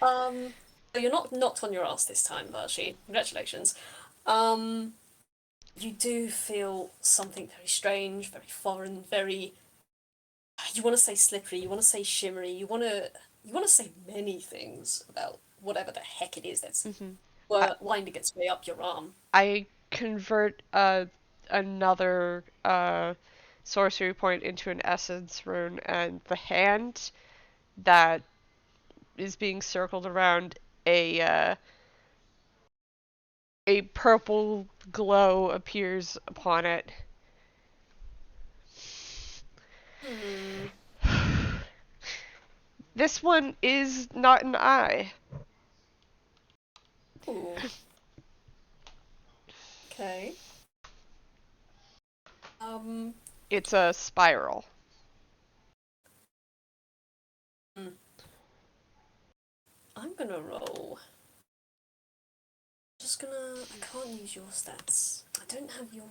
Um, so you're not knocked on your ass this time, Vaashi. Congratulations. Um, you do feel something very strange, very foreign, very. You want to say slippery, you want to say shimmery, you want to say many things about whatever the heck it is that's hmm I, winding its way up your arm. I convert another sorcery point into an essence rune, and the hand that is being circled around a purple glow appears upon it. Hmm. This one is not an eye. Ooh. Okay. Um. It's a spiral. hmm. I'm gonna roll. Just gonna. I can't use your stats. I don't have your.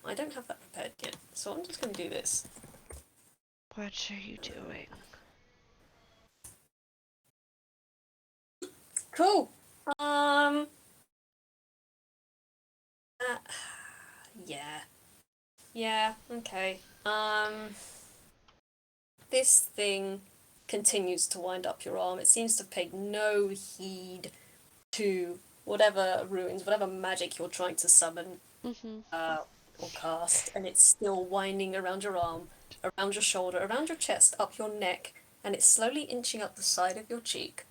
I don't have that prepared yet, so I'm just gonna do this. What are you doing? Cool. Um. Uh, yeah. Yeah. Okay. This thing continues to wind up your arm. It seems to have paid no heed to whatever ruins, whatever magic you're trying to summon, hmm uh, or cast, and it's still winding around your arm, around your shoulder, around your chest, up your neck, and it's slowly inching up the side of your cheek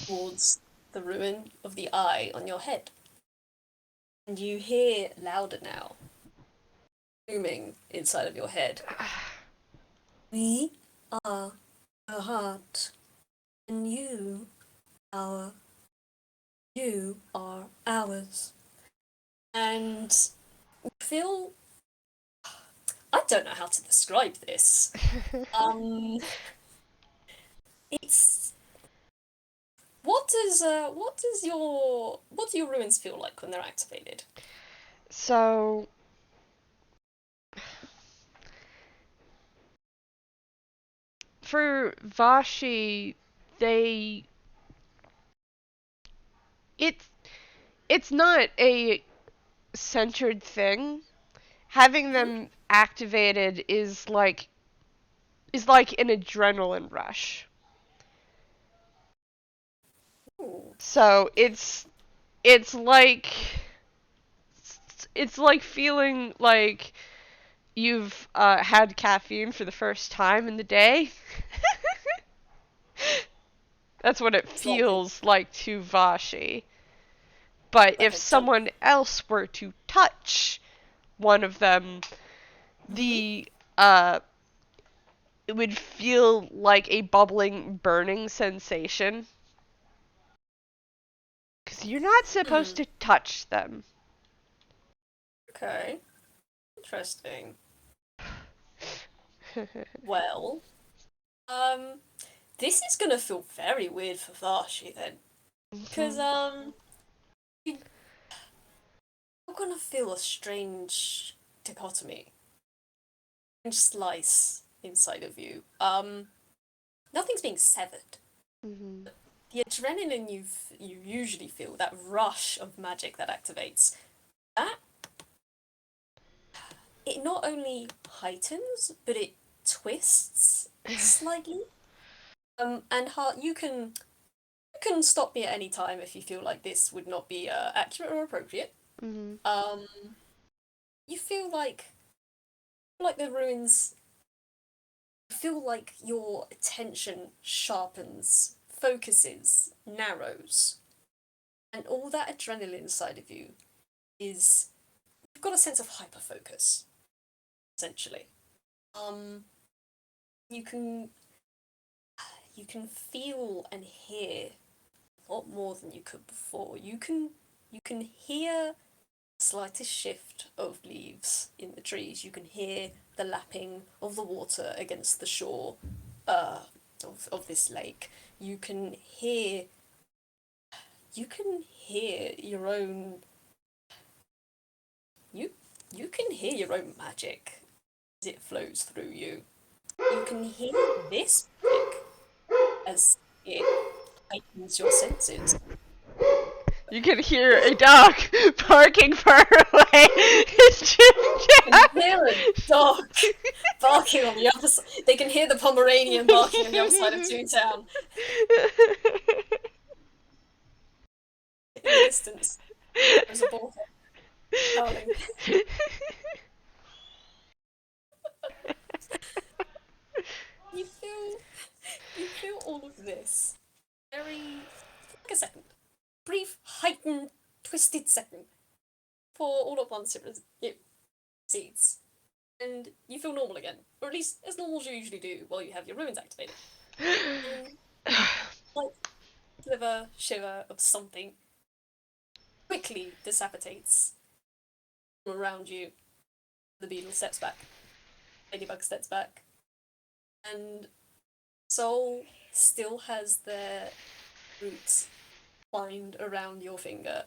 towards the ruin of the eye on your head. And you hear louder now, booming inside of your head. We are a heart, and our, you are ours. And feel, I don't know how to describe this. Um, it's what do your ruins feel like when they're activated? So, for Vaashi, they it's it's not a centered thing. Having Mhm. them activated is like an adrenaline rush. Ooh. So it's like it's like feeling like you've had caffeine for the first time in the day. That's what it It's like feels like to Vashi. But if a jump. someone else were to touch one of them, Mhm. the it would feel like a bubbling, burning sensation. Because you're not supposed Hmm. to touch them. Okay. Interesting. Well, um, this is gonna feel very weird for Vaashi then, because Mhm. you're gonna feel a strange dichotomy, strange slice inside of you. Nothing's being severed. Mhm. The adrenaline you usually feel, that rush of magic that activates, that it not only heightens, but it twists slightly. And heart, you can stop me at any time if you feel like this would not be accurate or appropriate. Mhm. Um, you feel like the ruins. You feel like your attention sharpens, focuses, narrows, and all that adrenaline inside of you is you've got a sense of hyper focus essentially. Um, you can you can feel and hear a lot more than you could before. You can hear the slightest shift of leaves in the trees. You can hear the lapping of the water against the shore uh, of this lake. You can hear you can hear your own you you can hear your own magic as it flows through you. You can hear this music as it heightens your senses. You can hear a dog barking far away. It's You can Jim hear a dog barking on the other side. They can hear the Pomeranian barking on the other side of Toontown in the distance. There's a bullhead howling. You feel you feel all of this very like a second, brief, heightened, twisted second. For all at once, it recedes, and you feel normal again, or at least as normal as you usually do while you have your ruins activated. And like a sliver, shiver of something quickly dissipates from around you. The beetle steps back, ladybug steps back, and Soul still has their roots twined around your finger,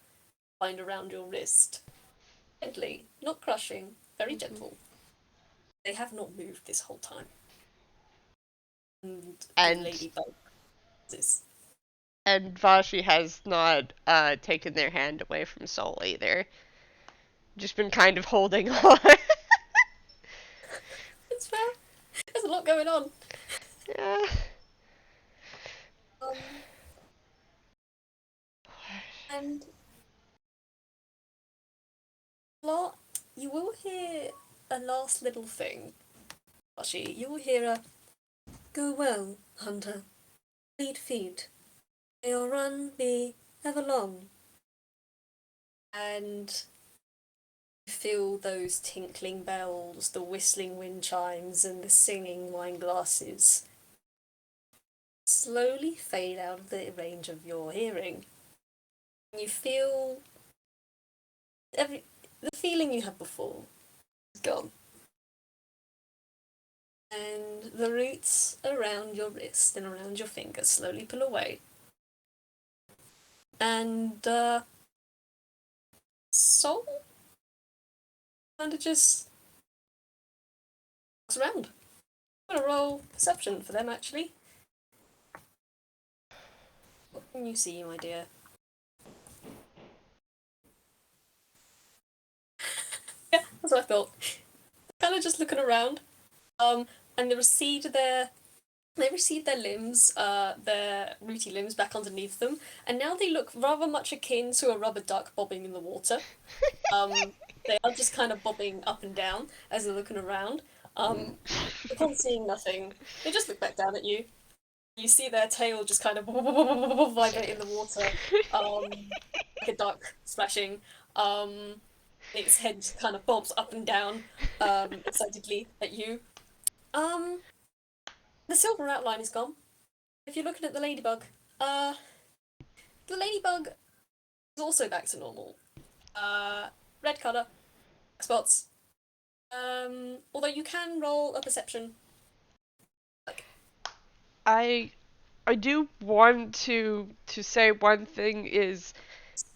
twined around your wrist. Gently, not crushing, very gentle. They have not moved this whole time. And the and ladybug is. and Vashi has not taken their hand away from Soul either. Just been kind of holding on. It's fair. There's a lot going on. Yeah. Um, and a lot. you will hear a last little thing, Vaashi. You will hear a "Go well, hunter. Feed. May your run be ever long." And you feel those tinkling bells, the whistling wind chimes, and the singing wine glasses slowly fade out of the range of your hearing. You feel the feeling you had before is gone. And the roots around your wrist and around your fingers slowly pull away. And Soul kind of just walks around. I'm gonna roll perception for them actually. What can you see, my dear? Yeah, that's what I thought. Kind of just looking around. And they recede their limbs, their rooty limbs back underneath them, and now they look rather much akin to a rubber duck bobbing in the water. They are just kind of bobbing up and down as they're looking around. Upon seeing nothing, they just look back down at you. You see their tail just kind of vibrate in the water, like a duck splashing. Um, its head just kind of bobs up and down, excitedly at you. Um, the silver outline is gone. If you're looking at the ladybug, uh, the ladybug is also back to normal. Red colour, spots. Although you can roll a perception. Like, I I do want to say one thing is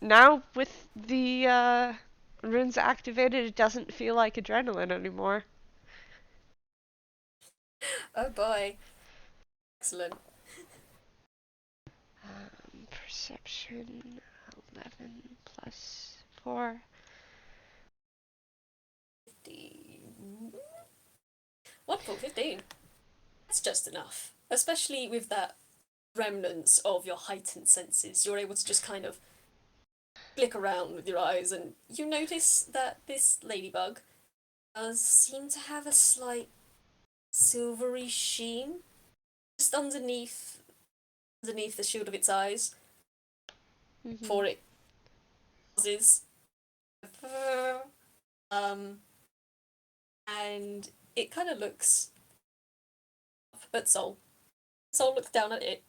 now with the runes activated, it doesn't feel like adrenaline anymore. oh boy, excellent. Perception 11 plus 4. 15. Wonderful, 15. That's just enough. Especially with that remnants of your heightened senses. You're able to just kind of flick around with your eyes, and you notice that this ladybug does seem to have a slight silvery sheen just underneath the shield of its eyes Mm-hmm. before it pauses. Um, and it kind of looks up at Soul. Soul looks down at it,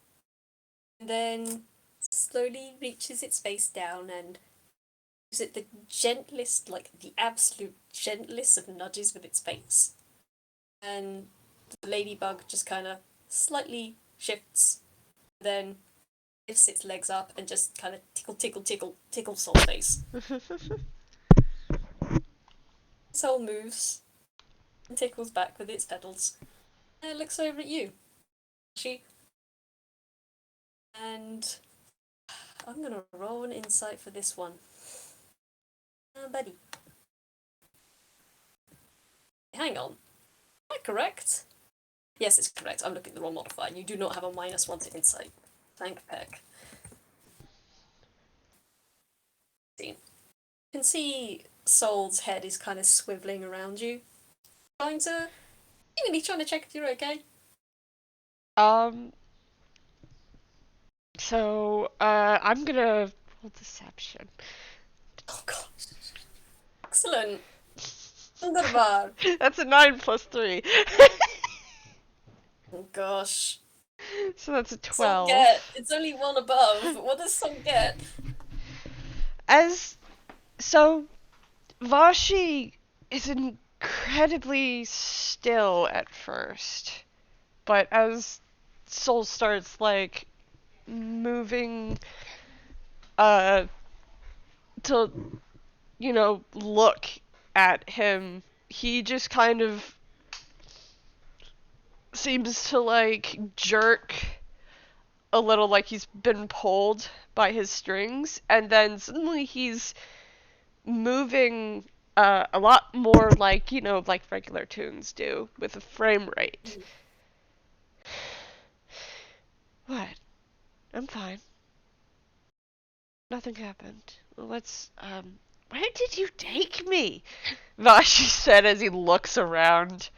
and then slowly reaches its face down and gives it the gentlest, like the absolute gentlest of nudges with its face. And the ladybug just kind of slightly shifts, then lifts its legs up and just kind of tickle Soul's face. Soul moves and tickles back with its petals. And it looks over at you. She and I'm gonna roll an insight for this one. Buddy. Hang on. Am I correct? Yes, it's correct. I'm looking at the wrong modifier. You do not have a -1 to insight. Thank Peck. You can see Soul's head is kind of swiveling around you. Really trying to check if you're okay. um. I'm gonna roll deception. Oh gosh. Excellent. Wunderbar. That's a 9 plus 3. Oh gosh. So that's a Soul get? 12. It's only one above. What does Soul get? As so, Vaashi is incredibly still at first, but as Soul starts like moving uh to look at him, he just kind of seems to like jerk a little, like he's been pulled by his strings, and then suddenly he's moving a lot more like, like regular tunes do with a frame rate. What? I'm fine. Nothing happened. Let's Where did you take me? Vaashi said as he looks around.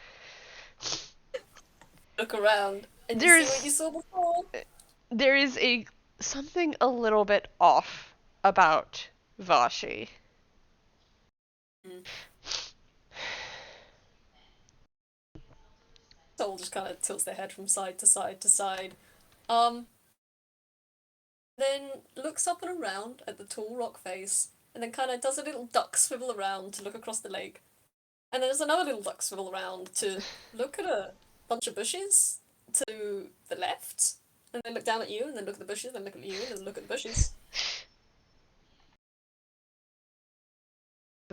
Look around and you see what you There's saw before. there is a something a little bit off about Vaashi. Mm. Soul just kind of tilts their head from side to side to side. Um, then looks up and around at the tall rock face, and then kind of does a little duck swivel around to look across the lake. And then there's another little duck swivel around to look at a bunch of bushes to the left, and then look down at you, and then look at the bushes, then look at you, and then look at the bushes.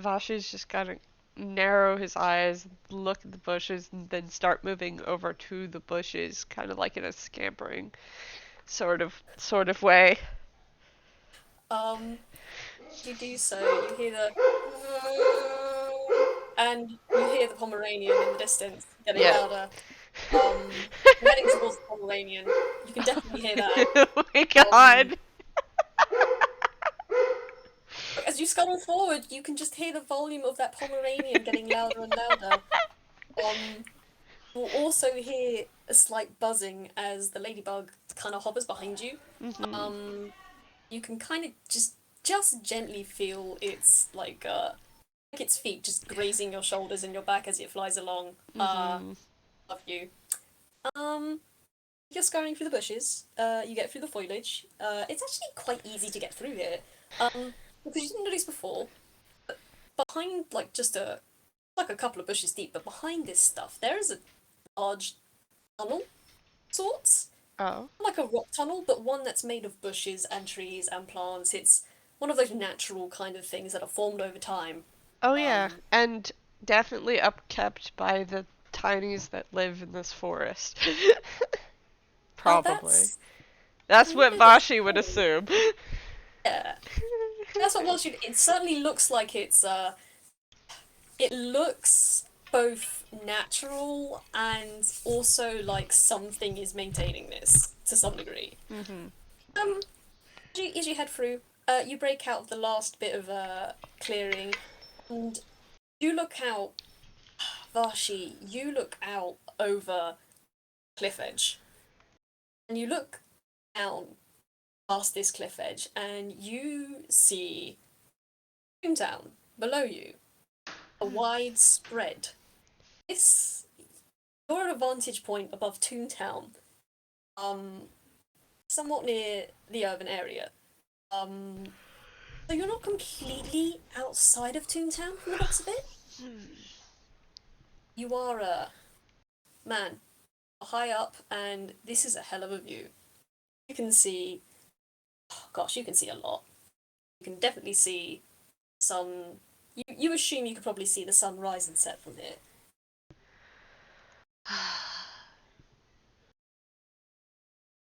Vashi's just gotta narrow his eyes, look at the bushes, and then start moving over to the bushes, kind of like in a scampering sort of way. Um, you do so, you hear the and you hear the Pomeranian in the distance getting Yeah. louder. You're heading towards the Pomeranian. You can definitely hear that. Oh my Um, god. as you scuttle forward, you can just hear the volume of that Pomeranian getting louder and louder. Um, you'll also hear a slight buzzing as the ladybug kind of hovers behind you. Mhm. Um, you can kind of just gently feel like its feet just grazing your shoulders and your back as it flies along. Mhm. Above you. Um, you're scurrying through the bushes. You get through the foliage. It's actually quite easy to get through here. Because you didn't notice before, behind like just a couple of bushes deep, but behind this stuff there is a large tunnel, sorts, Oh. like a rock tunnel, but one that's made of bushes and trees and plants. It's one of those natural kind of things that are formed over time. Oh yeah, Um, and definitely upkept by the tinies that live in this forest. Probably. that's That's what near the Vashi would assume. yeah. That's what Welsh. It certainly looks like it looks both natural and also like something is maintaining this to some degree. Mhm. Um, as you head through, you break out of the last bit of clearing, and you look out, Varshi. You look out over cliff edge, and you look down past this cliff edge, and you see Toontown below you, a wide spread. This you're at a vantage point above Toontown, um, somewhat near the urban area. Um, so you're not completely outside of Toontown from the looks of it. You are man high up, and this is a hell of a view. You can see, oh gosh, you can see a lot. You can definitely see some. You assume you could probably see the sun rise and set from here.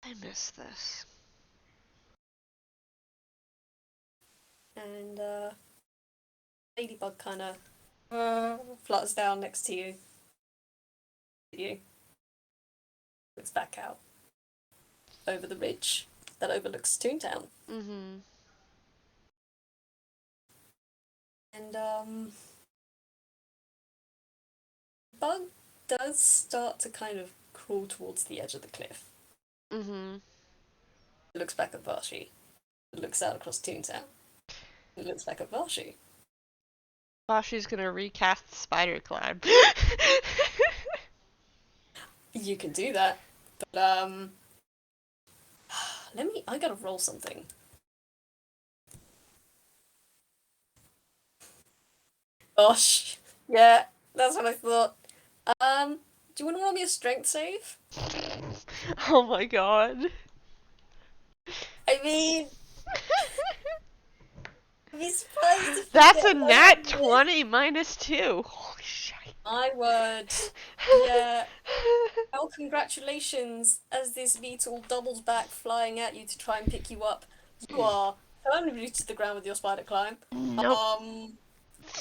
I miss this. And ladybug kind of flutters down next to you. You looks back out over the ridge that overlooks Toontown. Mhm. And Bug does start to kind of crawl towards the edge of the cliff. Mhm. It looks back at Vaashi. It looks out across Toontown. It looks back at Vaashi. Vashi's gonna recast Spider Climb. You can do that, but I gotta roll something. Gosh, yeah, that's what I thought. Do you want to roll me a strength save? Oh my god. I mean, I'd be surprised if you That's get a worse than nat this. 20 minus 2. Holy shit. My word. Yeah. Well, congratulations, as this beetle doubles back, flying at you to try and pick you up. You are firmly rooted to the ground with your spider climb. Nope.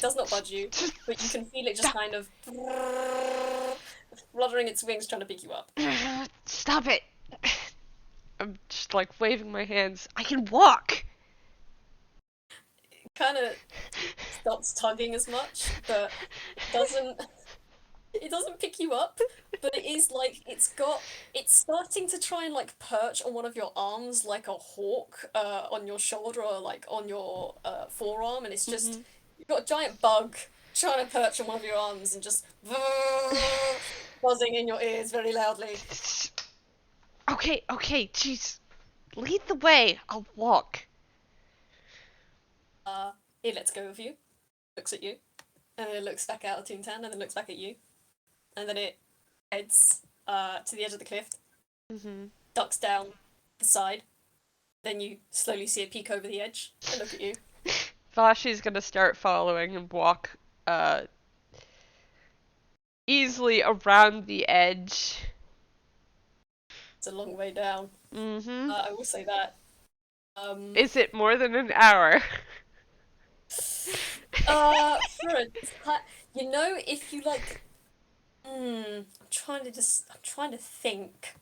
Does not budge you, but you can feel it just Stop. kind of fluttering its wings trying to pick you up. Stop it. I'm just like waving my hands. I can walk. kind of stops tugging as much, but doesn't it doesn't pick you up, but it is like it's starting to try and like perch on one of your arms like a hawk on your shoulder or like on your forearm, and it's just Mhm. you've got a giant bug trying to perch on one of your arms and just buzzing in your ears very loudly. Okay, okay, jeez. Lead the way. I'll walk. Uh, it lets go of you, looks at you, and then it looks back out at Toontown, and then looks back at you, and then it heads to the edge of the cliff, Mhm. ducks down the side. Then you slowly see it peek over the edge and look at you. Vashi's gonna start following and walk uh easily around the edge. It's a long way down. Mhm. I will say that. Um, Is it more than an hour? for a you know, if you like, I'm trying to think.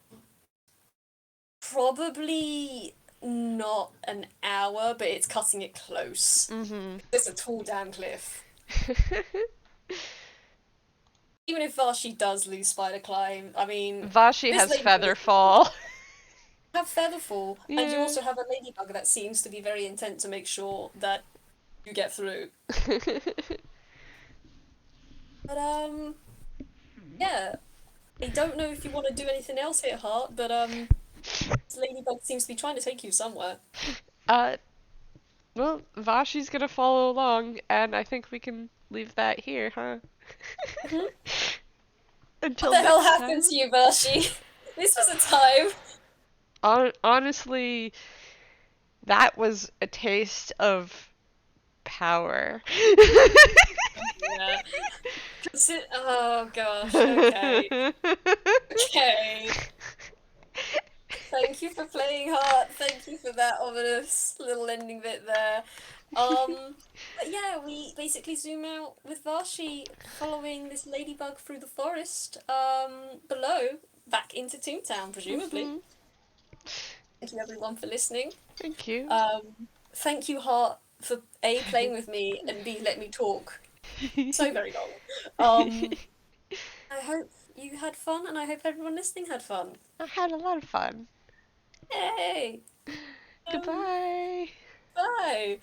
Probably not an hour, but it's cutting it close. Mhm. It's a tall damn cliff. Even if Vaashi does lose spider climb, I mean, Vashi this has ladybug feather is pretty fall. have Featherfall, and you Yeah. also have a ladybug that seems to be very intent to make sure that you get through. But yeah, I don't know if you want to do anything else here, Heart. But this ladybug seems to be trying to take you somewhere. uh, well, Vashi's gonna follow along, and I think we can leave that here, huh? Hmm. What Until the hell next happened time. to you, Vaashi? This was a time. Honestly, that was a taste of power. Yeah. Oh gosh. Okay. Okay. Thank you for playing, Heart. Thank you for that ominous little ending bit there. But yeah, we basically zoom out with Vaashi following this ladybug through the forest, below, back into Toontown, presumably. Mhm. Thank you everyone for listening. Thank you. Thank you, Heart, for A, playing with me, and B, let me talk so very long. Um, I hope you had fun, and I hope everyone listening had fun. I had a lot of fun. Yay! Um, Goodbye. bye!